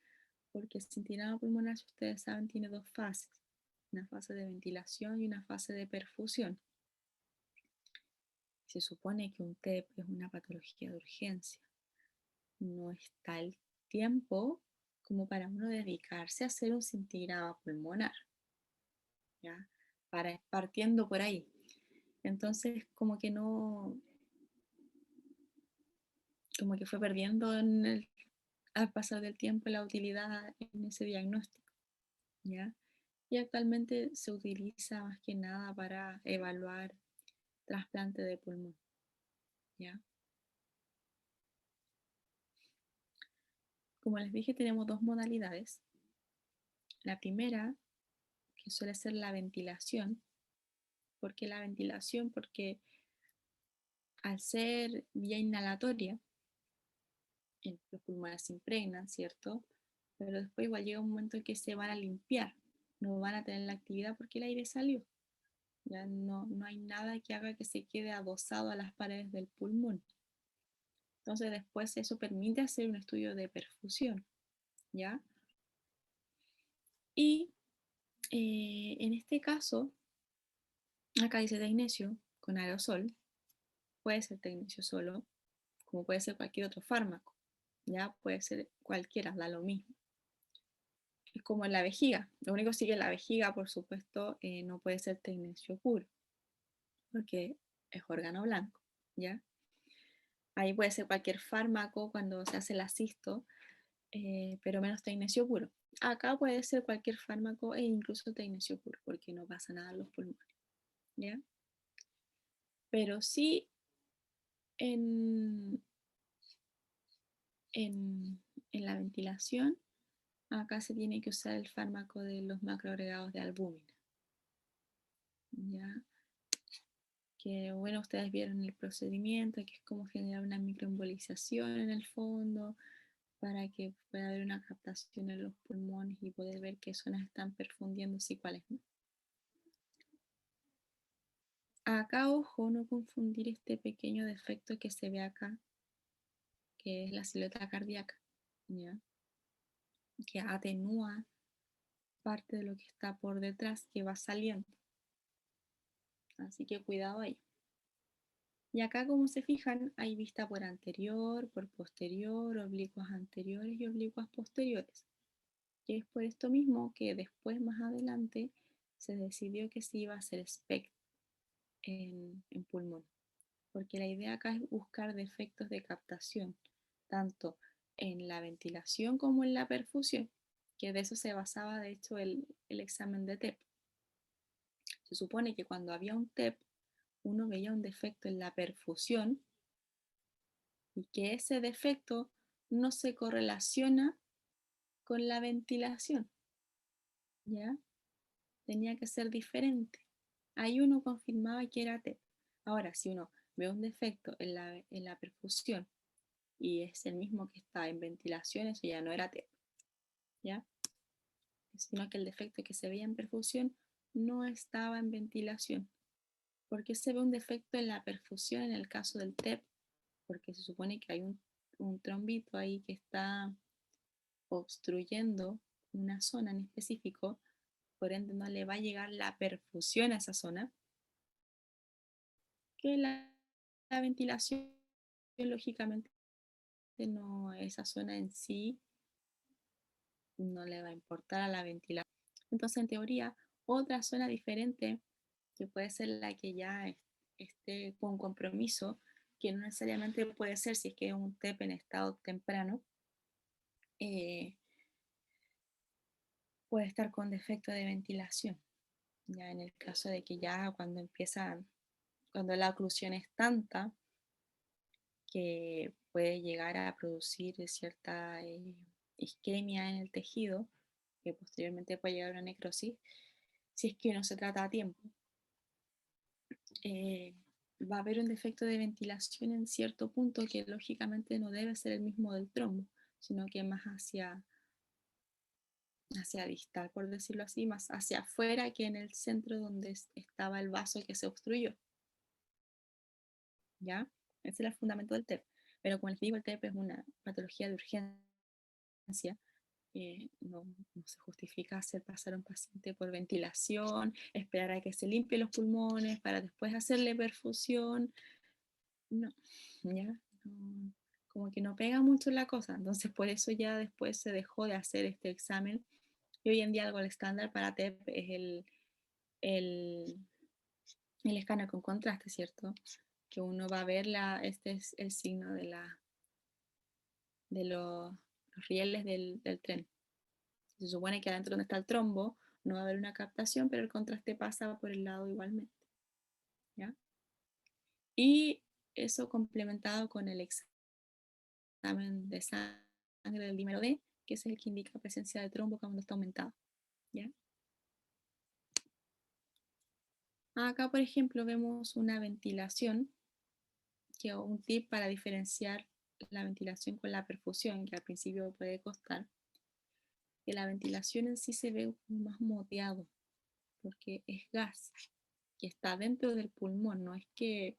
porque el cintigrama pulmonar, si ustedes saben, tiene dos fases, una fase de ventilación y una fase de perfusión. Se supone que un TEP es una patología de urgencia. No está el tiempo como para uno dedicarse a hacer un cintigrama pulmonar, ¿ya? Partiendo por ahí. Entonces, como que no, como que fue perdiendo al pasar del tiempo la utilidad en ese diagnóstico, ¿ya? Y actualmente se utiliza más que nada para evaluar trasplante de pulmón, ¿ya? Como les dije, tenemos dos modalidades. La primera, que suele ser la ventilación. ¿Por qué la ventilación? Porque al ser vía inhalatoria, los pulmones se impregnan, ¿cierto? Pero después igual llega un momento en que se van a limpiar, no van a tener la actividad porque el aire salió. Ya no hay nada que haga que se quede adosado a las paredes del pulmón. Entonces después eso permite hacer un estudio de perfusión, ¿ya? Y en este caso, acá dice tecnesio con aerosol, puede ser tecnesio solo, como puede ser cualquier otro fármaco, ¿ya? Puede ser cualquiera, da lo mismo. Es como en la vejiga, lo único sí que en la vejiga, por supuesto, no puede ser tecnesio puro, porque es órgano blanco, ¿ya? Ahí puede ser cualquier fármaco cuando se hace el asisto, pero menos tecnesio puro. Acá puede ser cualquier fármaco e incluso tecnesio puro, porque no pasa nada en los pulmones, ¿ya? Pero sí en, en la ventilación, acá se tiene que usar el fármaco de los macroagregados de albúmina, ¿ya? Que bueno, ustedes vieron el procedimiento, que es como generar una microembolización en el fondo para que pueda haber una captación en los pulmones y poder ver qué zonas están perfundiéndose y cuáles no. Acá, ojo, no confundir este pequeño defecto que se ve acá, que es la silueta cardíaca, ¿ya? Que atenúa parte de lo que está por detrás que va saliendo. Así que cuidado ahí. Y acá, como se fijan, hay vista por anterior, por posterior, oblicuas anteriores y oblicuas posteriores. Y es por esto mismo que después, más adelante, se decidió que se iba a hacer SPECT en pulmón. Porque la idea acá es buscar defectos de captación, tanto en la ventilación como en la perfusión, que de eso se basaba, de hecho, el examen de TEP. Se supone que cuando había un TEP, uno veía un defecto en la perfusión y que ese defecto no se correlaciona con la ventilación, ¿ya? Tenía que ser diferente. Ahí uno confirmaba que era TEP. Ahora, si uno ve un defecto en la perfusión y es el mismo que está en ventilación, eso ya no era TEP, ¿ya? Sino que el defecto que se veía en perfusión no estaba en ventilación. ¿Por qué se ve un defecto en la perfusión en el caso del TEP? Porque se supone que hay un trombito ahí que está obstruyendo una zona en específico, por ende no le va a llegar la perfusión a esa zona, que la ventilación, lógicamente, no, esa zona en sí no le va a importar a la ventilación. Entonces, en teoría, otra zona diferente, que puede ser la que ya esté con compromiso, que no necesariamente puede ser si es que es un TEP en estado temprano, eh, puede estar con defecto de ventilación. Ya en el caso de que ya cuando la oclusión es tanta, que puede llegar a producir cierta isquemia en el tejido, que posteriormente puede llegar a una necrosis, si es que no se trata a tiempo. Eh, Va a haber un defecto de ventilación en cierto punto que lógicamente no debe ser el mismo del trombo, sino que más hacia distal, por decirlo así, más hacia afuera que en el centro donde estaba el vaso que se obstruyó. ¿Ya? Ese es el fundamento del TEP. Pero como les digo, el TEP es una patología de urgencia. No se justifica hacer pasar a un paciente por ventilación, esperar a que se limpie los pulmones para después hacerle perfusión. No, ya, no, como que no pega mucho la cosa. Entonces, por eso ya después se dejó de hacer este examen. Y hoy en día algo el estándar para TEP es el, el escáner con contraste, ¿cierto? Que uno va a ver este es el signo de los rieles del tren. Se supone que adentro donde está el trombo no va a haber una captación, pero el contraste pasa por el lado igualmente, ¿ya? Y eso complementado con el examen de sangre del dímero D, que es el que indica presencia de trombo cuando está aumentado, ¿ya? Acá, por ejemplo, vemos una ventilación, que un tip para diferenciar la ventilación con la perfusión, que al principio puede costar, que la ventilación en sí se ve más moteado, porque es gas que está dentro del pulmón, no es que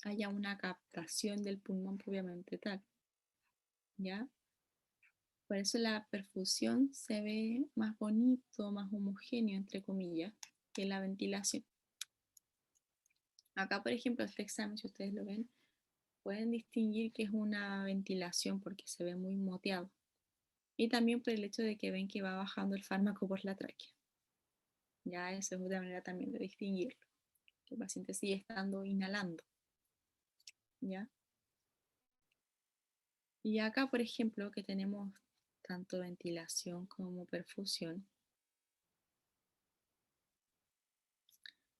haya una captación del pulmón propiamente tal, ¿ya? Por eso la perfusión se ve más bonito, más homogéneo, entre comillas, que la ventilación. Acá, por ejemplo, este examen, si ustedes lo ven, pueden distinguir que es una ventilación porque se ve muy moteado. Y también por el hecho de que ven que va bajando el fármaco por la tráquea. Ya eso es una manera también de distinguirlo. Que el paciente sigue estando inhalando. ¿Ya? Y acá, por ejemplo, que tenemos tanto ventilación como perfusión,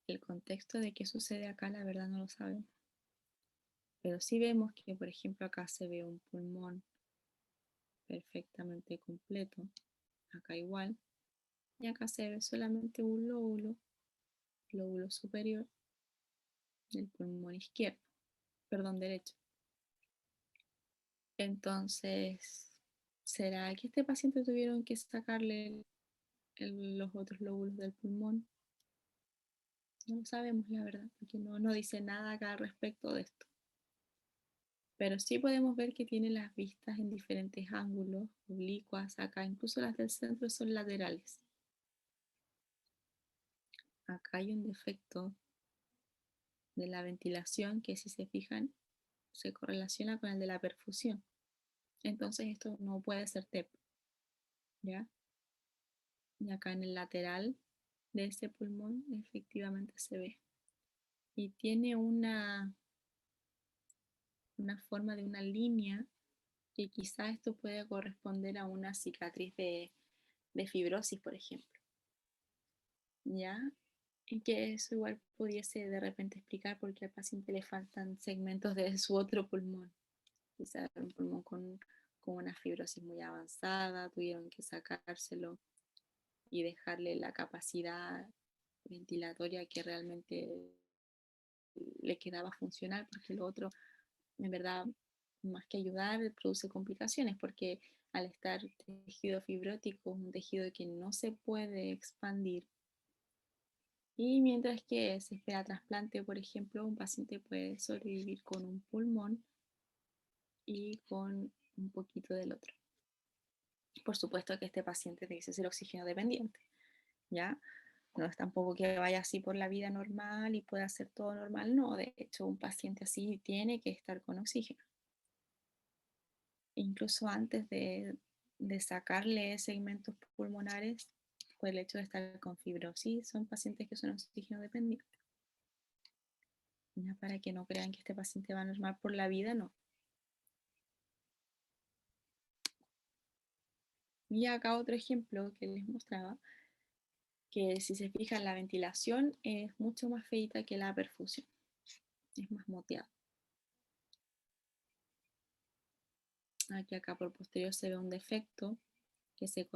el contexto de qué sucede acá, la verdad no lo sabemos. Pero sí vemos que, por ejemplo, acá se ve un pulmón perfectamente completo, acá igual, y acá se ve solamente un lóbulo superior del pulmón izquierdo, perdón, derecho. Entonces, ¿será que este paciente tuvieron que sacarle los otros lóbulos del pulmón? No lo sabemos, la verdad, porque no dice nada acá al respecto de esto. Pero sí podemos ver que tiene las vistas en diferentes ángulos, oblicuas, acá incluso las del centro son laterales. Acá hay un defecto de la ventilación que, si se fijan, se correlaciona con el de la perfusión. Entonces esto no puede ser TEP, ¿ya? Y acá en el lateral de ese pulmón efectivamente se ve. Y tiene una forma de una línea que quizás esto puede corresponder a una cicatriz de fibrosis, por ejemplo, ¿ya? Y que eso igual pudiese de repente explicar por qué al paciente le faltan segmentos de su otro pulmón. Quizás un pulmón con una fibrosis muy avanzada, tuvieron que sacárselo y dejarle la capacidad ventilatoria que realmente le quedaba funcional, porque lo otro, en verdad, más que ayudar, produce complicaciones, porque al estar tejido fibrótico, un tejido que no se puede expandir, y mientras que se espera trasplante, por ejemplo, un paciente puede sobrevivir con un pulmón y con un poquito del otro. Por supuesto que este paciente tiene que ser oxígeno dependiente, ¿ya? No es tampoco que vaya así por la vida normal y pueda hacer todo normal, no. De hecho, un paciente así tiene que estar con oxígeno. Incluso antes de sacarle segmentos pulmonares, por el hecho de estar con fibrosis, son pacientes que son oxígeno dependientes. Ya, para que no crean que este paciente va normal por la vida, no. Y acá otro ejemplo que les mostraba, que si se fijan, la ventilación es mucho más feita que la perfusión, es más moteada. Aquí acá por posterior se ve un defecto que se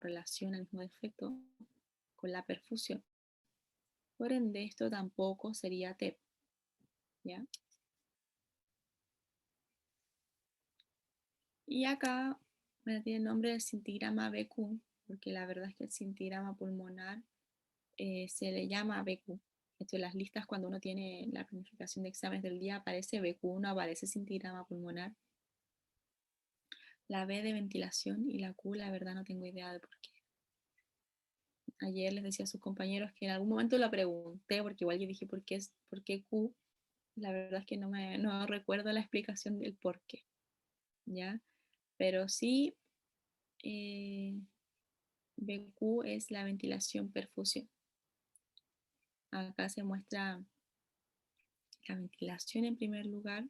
correlaciona el mismo defecto con la perfusión. Por ende, esto tampoco sería TEP, ¿ya? Y acá tiene el nombre del cintigrama BQ, porque la verdad es que el cintigrama pulmonar se le llama BQ. De hecho, en las listas, cuando uno tiene la planificación de exámenes del día, aparece BQ, no aparece cintigrama pulmonar. La B de ventilación y la Q, la verdad no tengo idea de por qué. Ayer les decía a sus compañeros que en algún momento lo pregunté, porque igual yo dije, ¿por qué Q? La verdad es que no recuerdo la explicación del por qué, ¿ya? Pero sí, BQ es la ventilación perfusión. Acá se muestra la ventilación en primer lugar,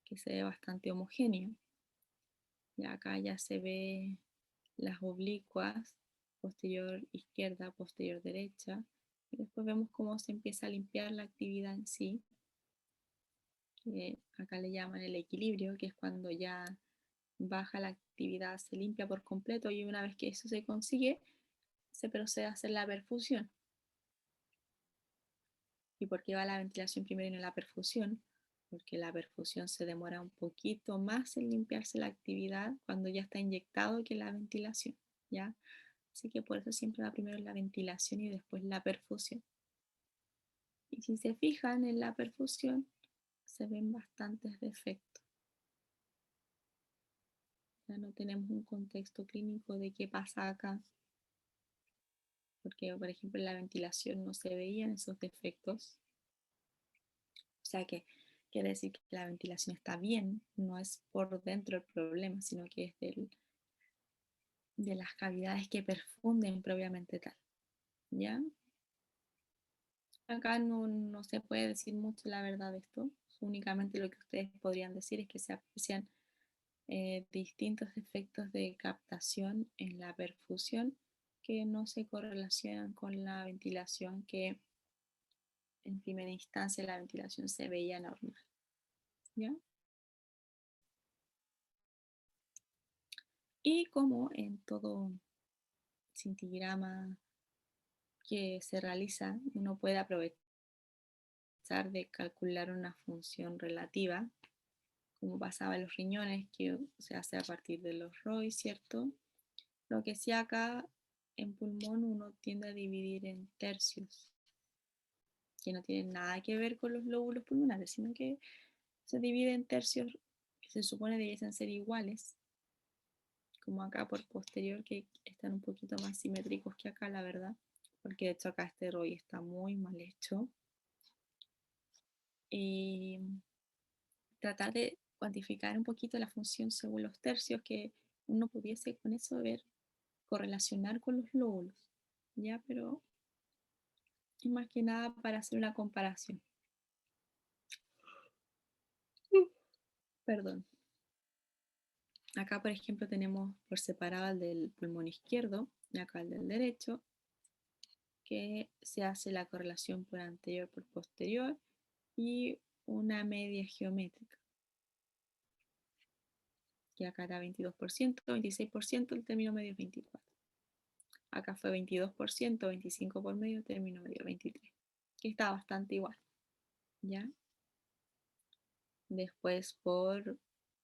que se ve bastante homogéneo. Y acá ya se ve las oblicuas, posterior izquierda, posterior derecha. Y después vemos cómo se empieza a limpiar la actividad en sí, que acá le llaman el equilibrio, que es cuando ya baja la actividad, se limpia por completo, y una vez que eso se consigue, se procede a hacer la perfusión. ¿Y por qué va la ventilación primero y no la perfusión? Porque la perfusión se demora un poquito más en limpiarse la actividad cuando ya está inyectado que la ventilación, ¿ya? Así que por eso siempre va primero la ventilación y después la perfusión. Y si se fijan en la perfusión, se ven bastantes defectos. Ya no tenemos un contexto clínico de qué pasa acá, porque por ejemplo en la ventilación no se veían esos defectos. O sea que quiere decir que la ventilación está bien, no es por dentro el problema, sino que es de las cavidades que perfunden propiamente tal, ¿ya? Acá no se puede decir mucho la verdad de esto, únicamente lo que ustedes podrían decir es que se aprecian distintos efectos de captación en la perfusión que no se correlacionan con la ventilación, que en primera instancia la ventilación se veía normal, ¿ya? Y como en todo cintigrama que se realiza, uno puede aprovechar de calcular una función relativa, como pasaba en los riñones, que se hace a partir de los ROI, ¿cierto? Lo que sí acá en pulmón uno tiende a dividir en tercios, que no tienen nada que ver con los lóbulos pulmonares, sino que se divide en tercios que se supone debiesen ser iguales, como acá por posterior, que están un poquito más simétricos que acá, la verdad, porque de hecho acá este ROI está muy mal hecho. Y tratar de cuantificar un poquito la función según los tercios, que uno pudiese con eso ver, correlacionar con los lóbulos, ¿ya? Pero es más que nada para hacer una comparación. Perdón. Acá, por ejemplo, tenemos por separado el del pulmón izquierdo y acá el del derecho, que se hace la correlación por anterior por posterior y una media geométrica. Y acá era 22%, 26%, el término medio es 24%. Acá fue 22%, 25% por medio, término medio 23%, que está bastante igual, ¿ya? Después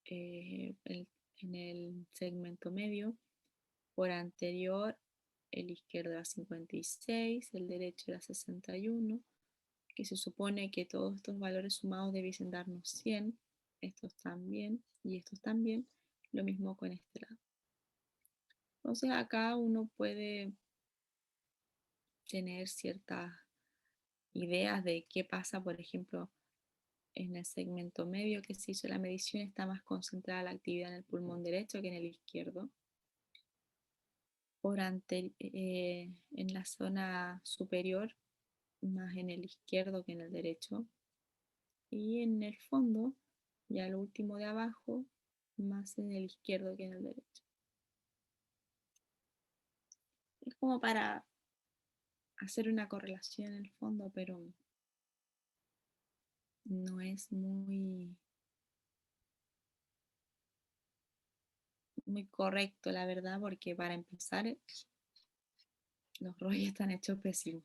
en el segmento medio, por anterior, el izquierdo era 56, el derecho era 61, que se supone que todos estos valores sumados debiesen darnos 100, estos también y estos también, lo mismo con este lado. Entonces acá uno puede tener ciertas ideas de qué pasa, por ejemplo, en el segmento medio que se hizo la medición está más concentrada la actividad en el pulmón derecho que en el izquierdo. En la zona superior, más en el izquierdo que en el derecho. Y en el fondo, ya lo último de abajo, más en el izquierdo que en el derecho. Es como para hacer una correlación en el fondo, pero no es muy correcto, la verdad, porque para empezar, los rollos están hechos pésimos,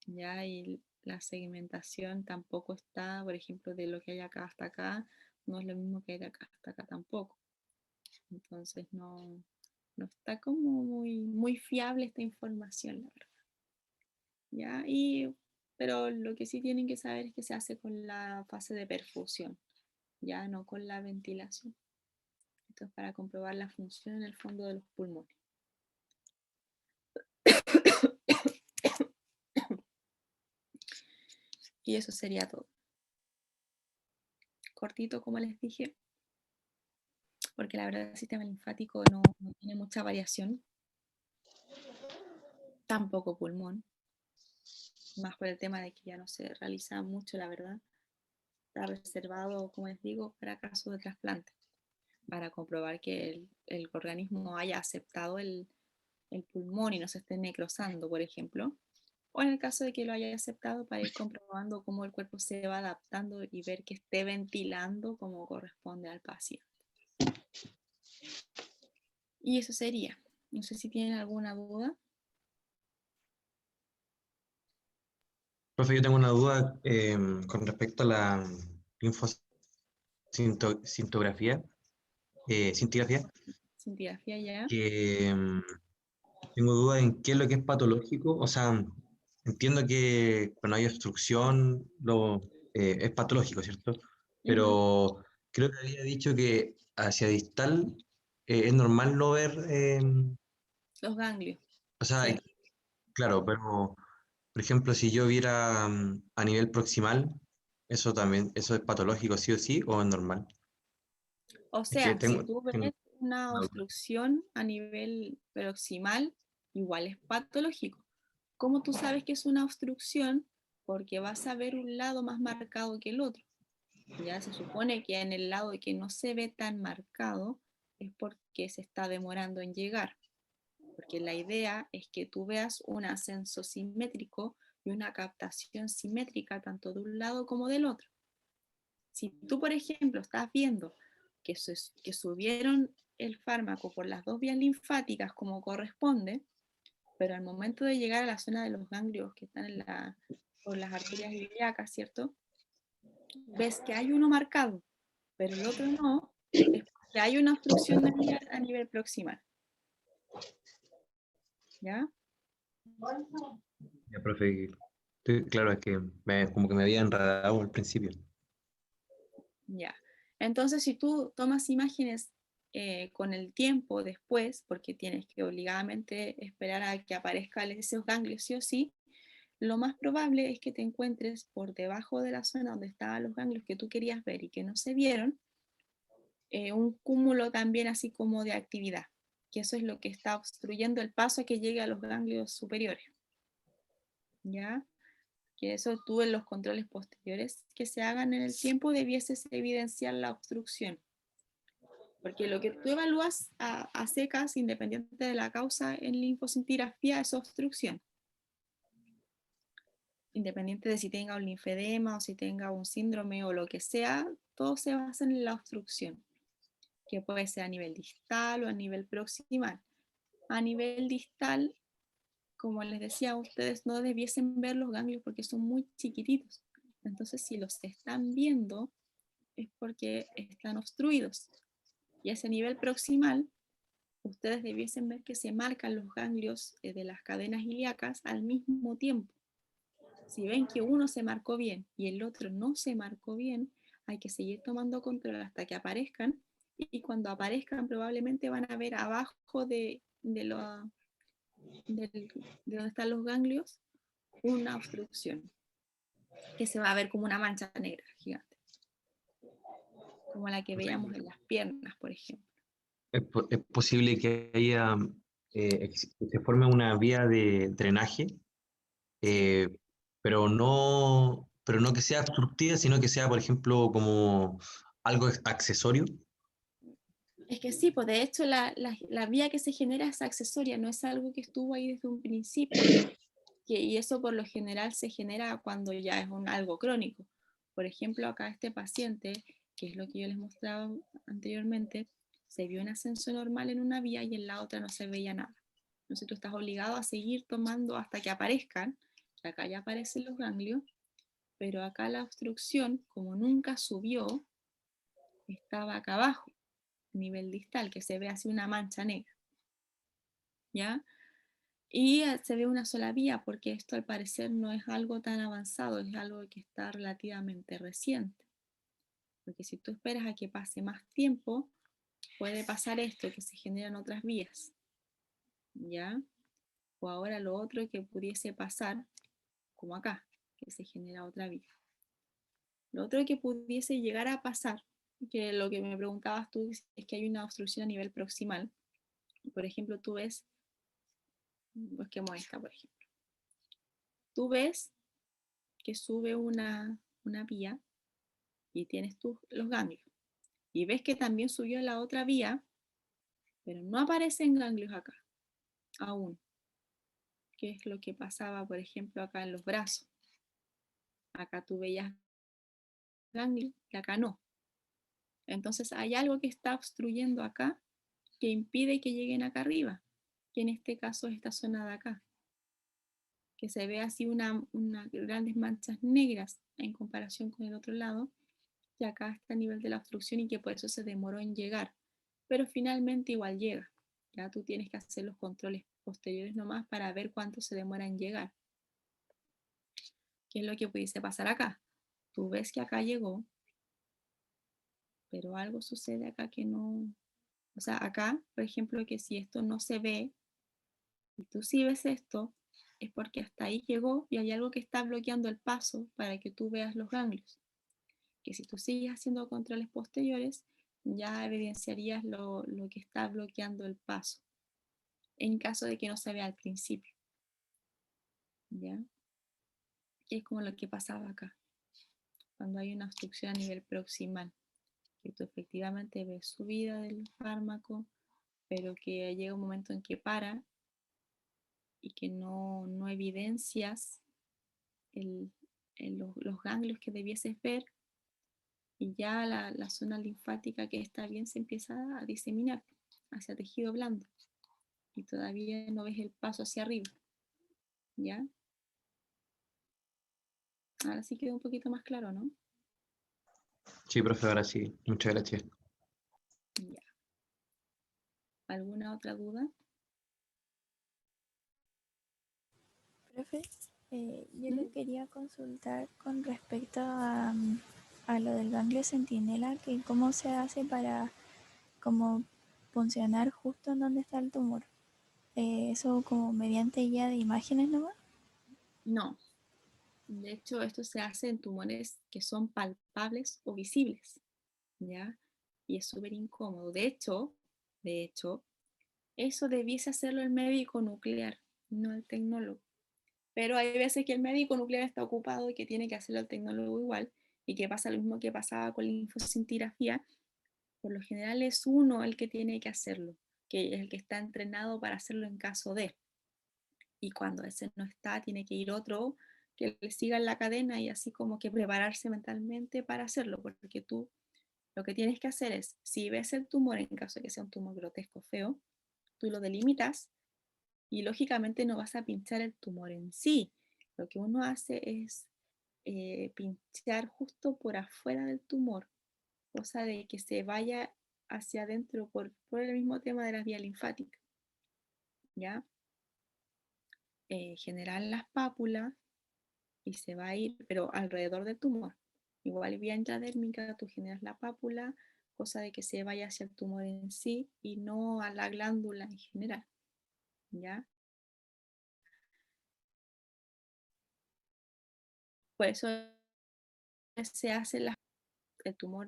¿ya? Y la segmentación tampoco está, por ejemplo, de lo que hay acá hasta acá, no es lo mismo que hay de acá hasta acá tampoco. Entonces no está como muy fiable esta información, la verdad. ¿Ya? Pero lo que sí tienen que saber es que se hace con la fase de perfusión, ya no con la ventilación. Esto es para comprobar la función en el fondo de los pulmones. Y eso sería todo. Cortito, como les dije, porque la verdad el sistema linfático no tiene mucha variación, tampoco pulmón, más por el tema de que ya no se realiza mucho, la verdad. Está reservado, como les digo, para casos de trasplante, para comprobar que el organismo haya aceptado el pulmón y no se esté necrosando, por ejemplo. O en el caso de que lo haya aceptado, para ir comprobando cómo el cuerpo se va adaptando y ver que esté ventilando como corresponde al paciente. Y eso sería. No sé si tienen alguna duda. Profe, yo tengo una duda con respecto a la cintigrafía, Cintigrafía ya. que tengo duda en qué es lo que es patológico. O sea, entiendo que cuando hay obstrucción es patológico, ¿cierto? Ujú. Pero creo que había dicho que hacia distal es normal no ver, Los ganglios. o sea, Sí. claro, pero por ejemplo, si yo viera a nivel proximal, eso también, eso es patológico sí o sí, o es normal. O Es que sea, si tú tengo ves una una duda. obstrucción a nivel proximal, igual es patológico. ¿Cómo tú sabes que es una obstrucción? Porque vas a ver un lado más marcado que el otro. Ya se supone que en el lado que no se ve tan marcado es porque se está demorando en llegar. Porque la idea es que tú veas un ascenso simétrico y una captación simétrica tanto de un lado como del otro. Si tú, por ejemplo, estás viendo que subieron el fármaco por las dos vías linfáticas como corresponde, pero al momento de llegar a la zona de los ganglios que están por las arterias ilíacas, ¿cierto? Ves que hay uno marcado, pero el otro no, es porque hay una obstrucción a nivel proximal, ¿ya? Ya, profe, claro, es que como que me había enredado al principio. Ya. Entonces, si tú tomas imágenes con el tiempo después, porque tienes que obligadamente esperar a que aparezcan esos ganglios sí o sí, lo más probable es que te encuentres por debajo de la zona donde estaban los ganglios que tú querías ver y que no se vieron, un cúmulo también así como de actividad, que eso es lo que está obstruyendo el paso que llegue a los ganglios superiores. ¿Ya? Que eso tú en los controles posteriores que se hagan en el tiempo debieses evidenciar la obstrucción. Porque lo que tú evalúas a secas, independiente de la causa en linfocintigrafía, es obstrucción. Independiente de si tenga un linfedema o si tenga un síndrome o lo que sea, todo se basa en la obstrucción, que puede ser a nivel distal o a nivel proximal. A nivel distal, como les decía, ustedes no debiesen ver los ganglios porque son muy chiquititos. Entonces, si los están viendo, es porque están obstruidos. Y a ese nivel proximal, ustedes debiesen ver que se marcan los ganglios de las cadenas ilíacas al mismo tiempo. Si ven que uno se marcó bien y el otro no se marcó bien, hay que seguir tomando control hasta que aparezcan, y cuando aparezcan probablemente van a ver abajo de donde están los ganglios una obstrucción que se va a ver como una mancha negra gigante, como la que veíamos en las piernas, por ejemplo. Es posible que haya, que se forme una vía de drenaje, Sí. eh, pero no que sea obstructiva, sino que sea, por ejemplo, como algo accesorio. Es que sí, pues de hecho la vía que se genera es accesoria, no es algo que estuvo ahí desde un principio. Y eso por lo general se genera cuando ya es algo crónico. Por ejemplo, acá este paciente, que es lo que yo les mostraba anteriormente, se vio un ascenso normal en una vía y en la otra no se veía nada. Entonces tú estás obligado a seguir tomando hasta que aparezcan. Acá ya aparecen los ganglios, pero acá la obstrucción, como nunca subió, estaba acá abajo, nivel distal, que se ve así una mancha negra. ¿Ya? Y se ve una sola vía, porque esto al parecer no es algo tan avanzado, es algo que está relativamente reciente. Porque si tú esperas a que pase más tiempo, puede pasar esto, que se generan otras vías. ¿Ya? O ahora lo otro que pudiese pasar, como acá, que se genera otra vía. Lo otro que pudiese llegar a pasar, que lo que me preguntabas tú, es que hay una obstrucción a nivel proximal. Por ejemplo, tú ves, busquemos esta, por ejemplo. Tú ves que sube una vía y tienes tú los ganglios. Y ves que también subió la otra vía, pero no aparecen ganglios acá, aún. ¿Qué es lo que pasaba, por ejemplo, acá en los brazos? Acá tú veías ganglios y acá no. Entonces hay algo que está obstruyendo acá que impide que lleguen acá arriba, que en este caso es esta zona de acá, que se ve así una grandes manchas negras en comparación con el otro lado, que acá está a nivel de la obstrucción y que por eso se demoró en llegar, pero finalmente igual llega. Ya tú tienes que hacer los controles posteriores nomás para ver cuánto se demora en llegar. ¿Qué es lo que pudiese pasar acá? Tú ves que acá llegó, pero algo sucede acá que no... O sea, acá, por ejemplo, que si esto no se ve y tú sí ves esto, es porque hasta ahí llegó y hay algo que está bloqueando el paso para que tú veas los ganglios. Que si tú sigues haciendo controles posteriores, ya evidenciarías lo que está bloqueando el paso, en caso de que no se vea al principio. ¿Ya? Que es como lo que pasaba acá, cuando hay una obstrucción a nivel proximal, que tú efectivamente ves subida del fármaco, pero que llega un momento en que para y que no evidencias el, los ganglios que debieses ver, y ya la zona linfática que está bien se empieza a diseminar hacia tejido blando y todavía no ves el paso hacia arriba. ¿Ya? Ahora sí quedó un poquito más claro, ¿no? Sí, profe, ahora sí. Muchas gracias. Ya. ¿Alguna otra duda? Profe, yo ¿Mm? le quería consultar con respecto a a lo del ganglio centinela, que cómo se hace para como funcionar justo en donde está el tumor. Eso como mediante guía de imágenes nomás. No, de hecho esto se hace en tumores que son palpables o visibles, ¿ya? Y es súper incómodo. De hecho, eso debiese hacerlo el médico nuclear, no el tecnólogo. Pero hay veces que el médico nuclear está ocupado y que tiene que hacerlo el tecnólogo igual, y que pasa lo mismo que pasaba con la linfocintigrafía. Por lo general es uno el que tiene que hacerlo, que es el que está entrenado para hacerlo en caso de. Y cuando ese no está, tiene que ir otro que le siga en la cadena y así como que prepararse mentalmente para hacerlo, porque tú lo que tienes que hacer es, si ves el tumor, en caso de que sea un tumor grotesco feo, tú lo delimitas y lógicamente no vas a pinchar el tumor en sí. Lo que uno hace es pinchar justo por afuera del tumor, cosa de que se vaya hacia adentro por el mismo tema de las vías linfáticas, ¿ya? Generar las pápulas y se va a ir, pero alrededor del tumor. Igual vía intradérmica, tú generas la pápula, cosa de que se vaya hacia el tumor en sí y no a la glándula en general, ¿ya? Por eso se hace el tumor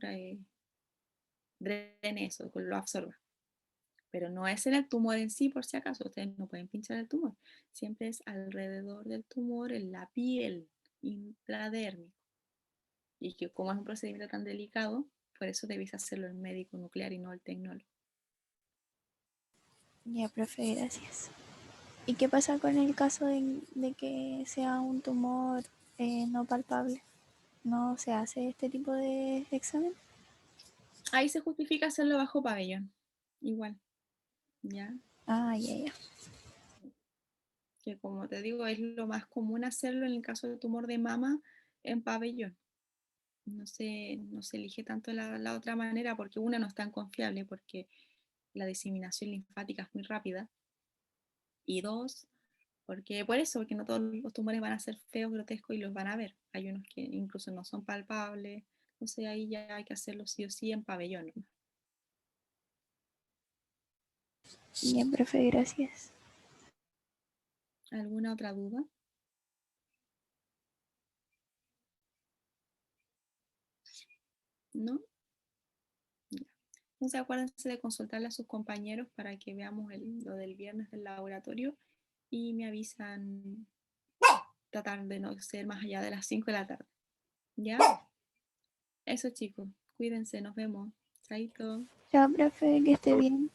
drene eso, lo absorba. Pero no es en el tumor en sí, por si acaso, ustedes no pueden pinchar el tumor. Siempre es alrededor del tumor, en la piel intradérmica. Y que como es un procedimiento tan delicado, por eso debes hacerlo el médico nuclear y no el tecnólogo. Ya, profe, gracias. ¿Y qué pasa con el caso de que sea un tumor no palpable? ¿No se hace este tipo de examen? Ahí se justifica hacerlo bajo pabellón, igual, ¿ya? Ah, ya, ya. Que como te digo, es lo más común hacerlo en el caso de tumor de mama en pabellón. No se elige tanto la otra manera porque una no es tan confiable porque la diseminación linfática es muy rápida y dos, porque por eso, porque no todos los tumores van a ser feos, grotescos y los van a ver. Hay unos que incluso no son palpables, entonces ahí ya hay que hacerlo sí o sí en pabellón, ¿no? Bien, profe, gracias. ¿Alguna otra duda? ¿No? Ya. Entonces acuérdense de consultarle a sus compañeros para que veamos lo del viernes del laboratorio y me avisan, tratar de no ser más allá de las 5 de la tarde. ¿Ya? Eso chicos, cuídense, nos vemos. Chaito. Chao, profe, que esté bien.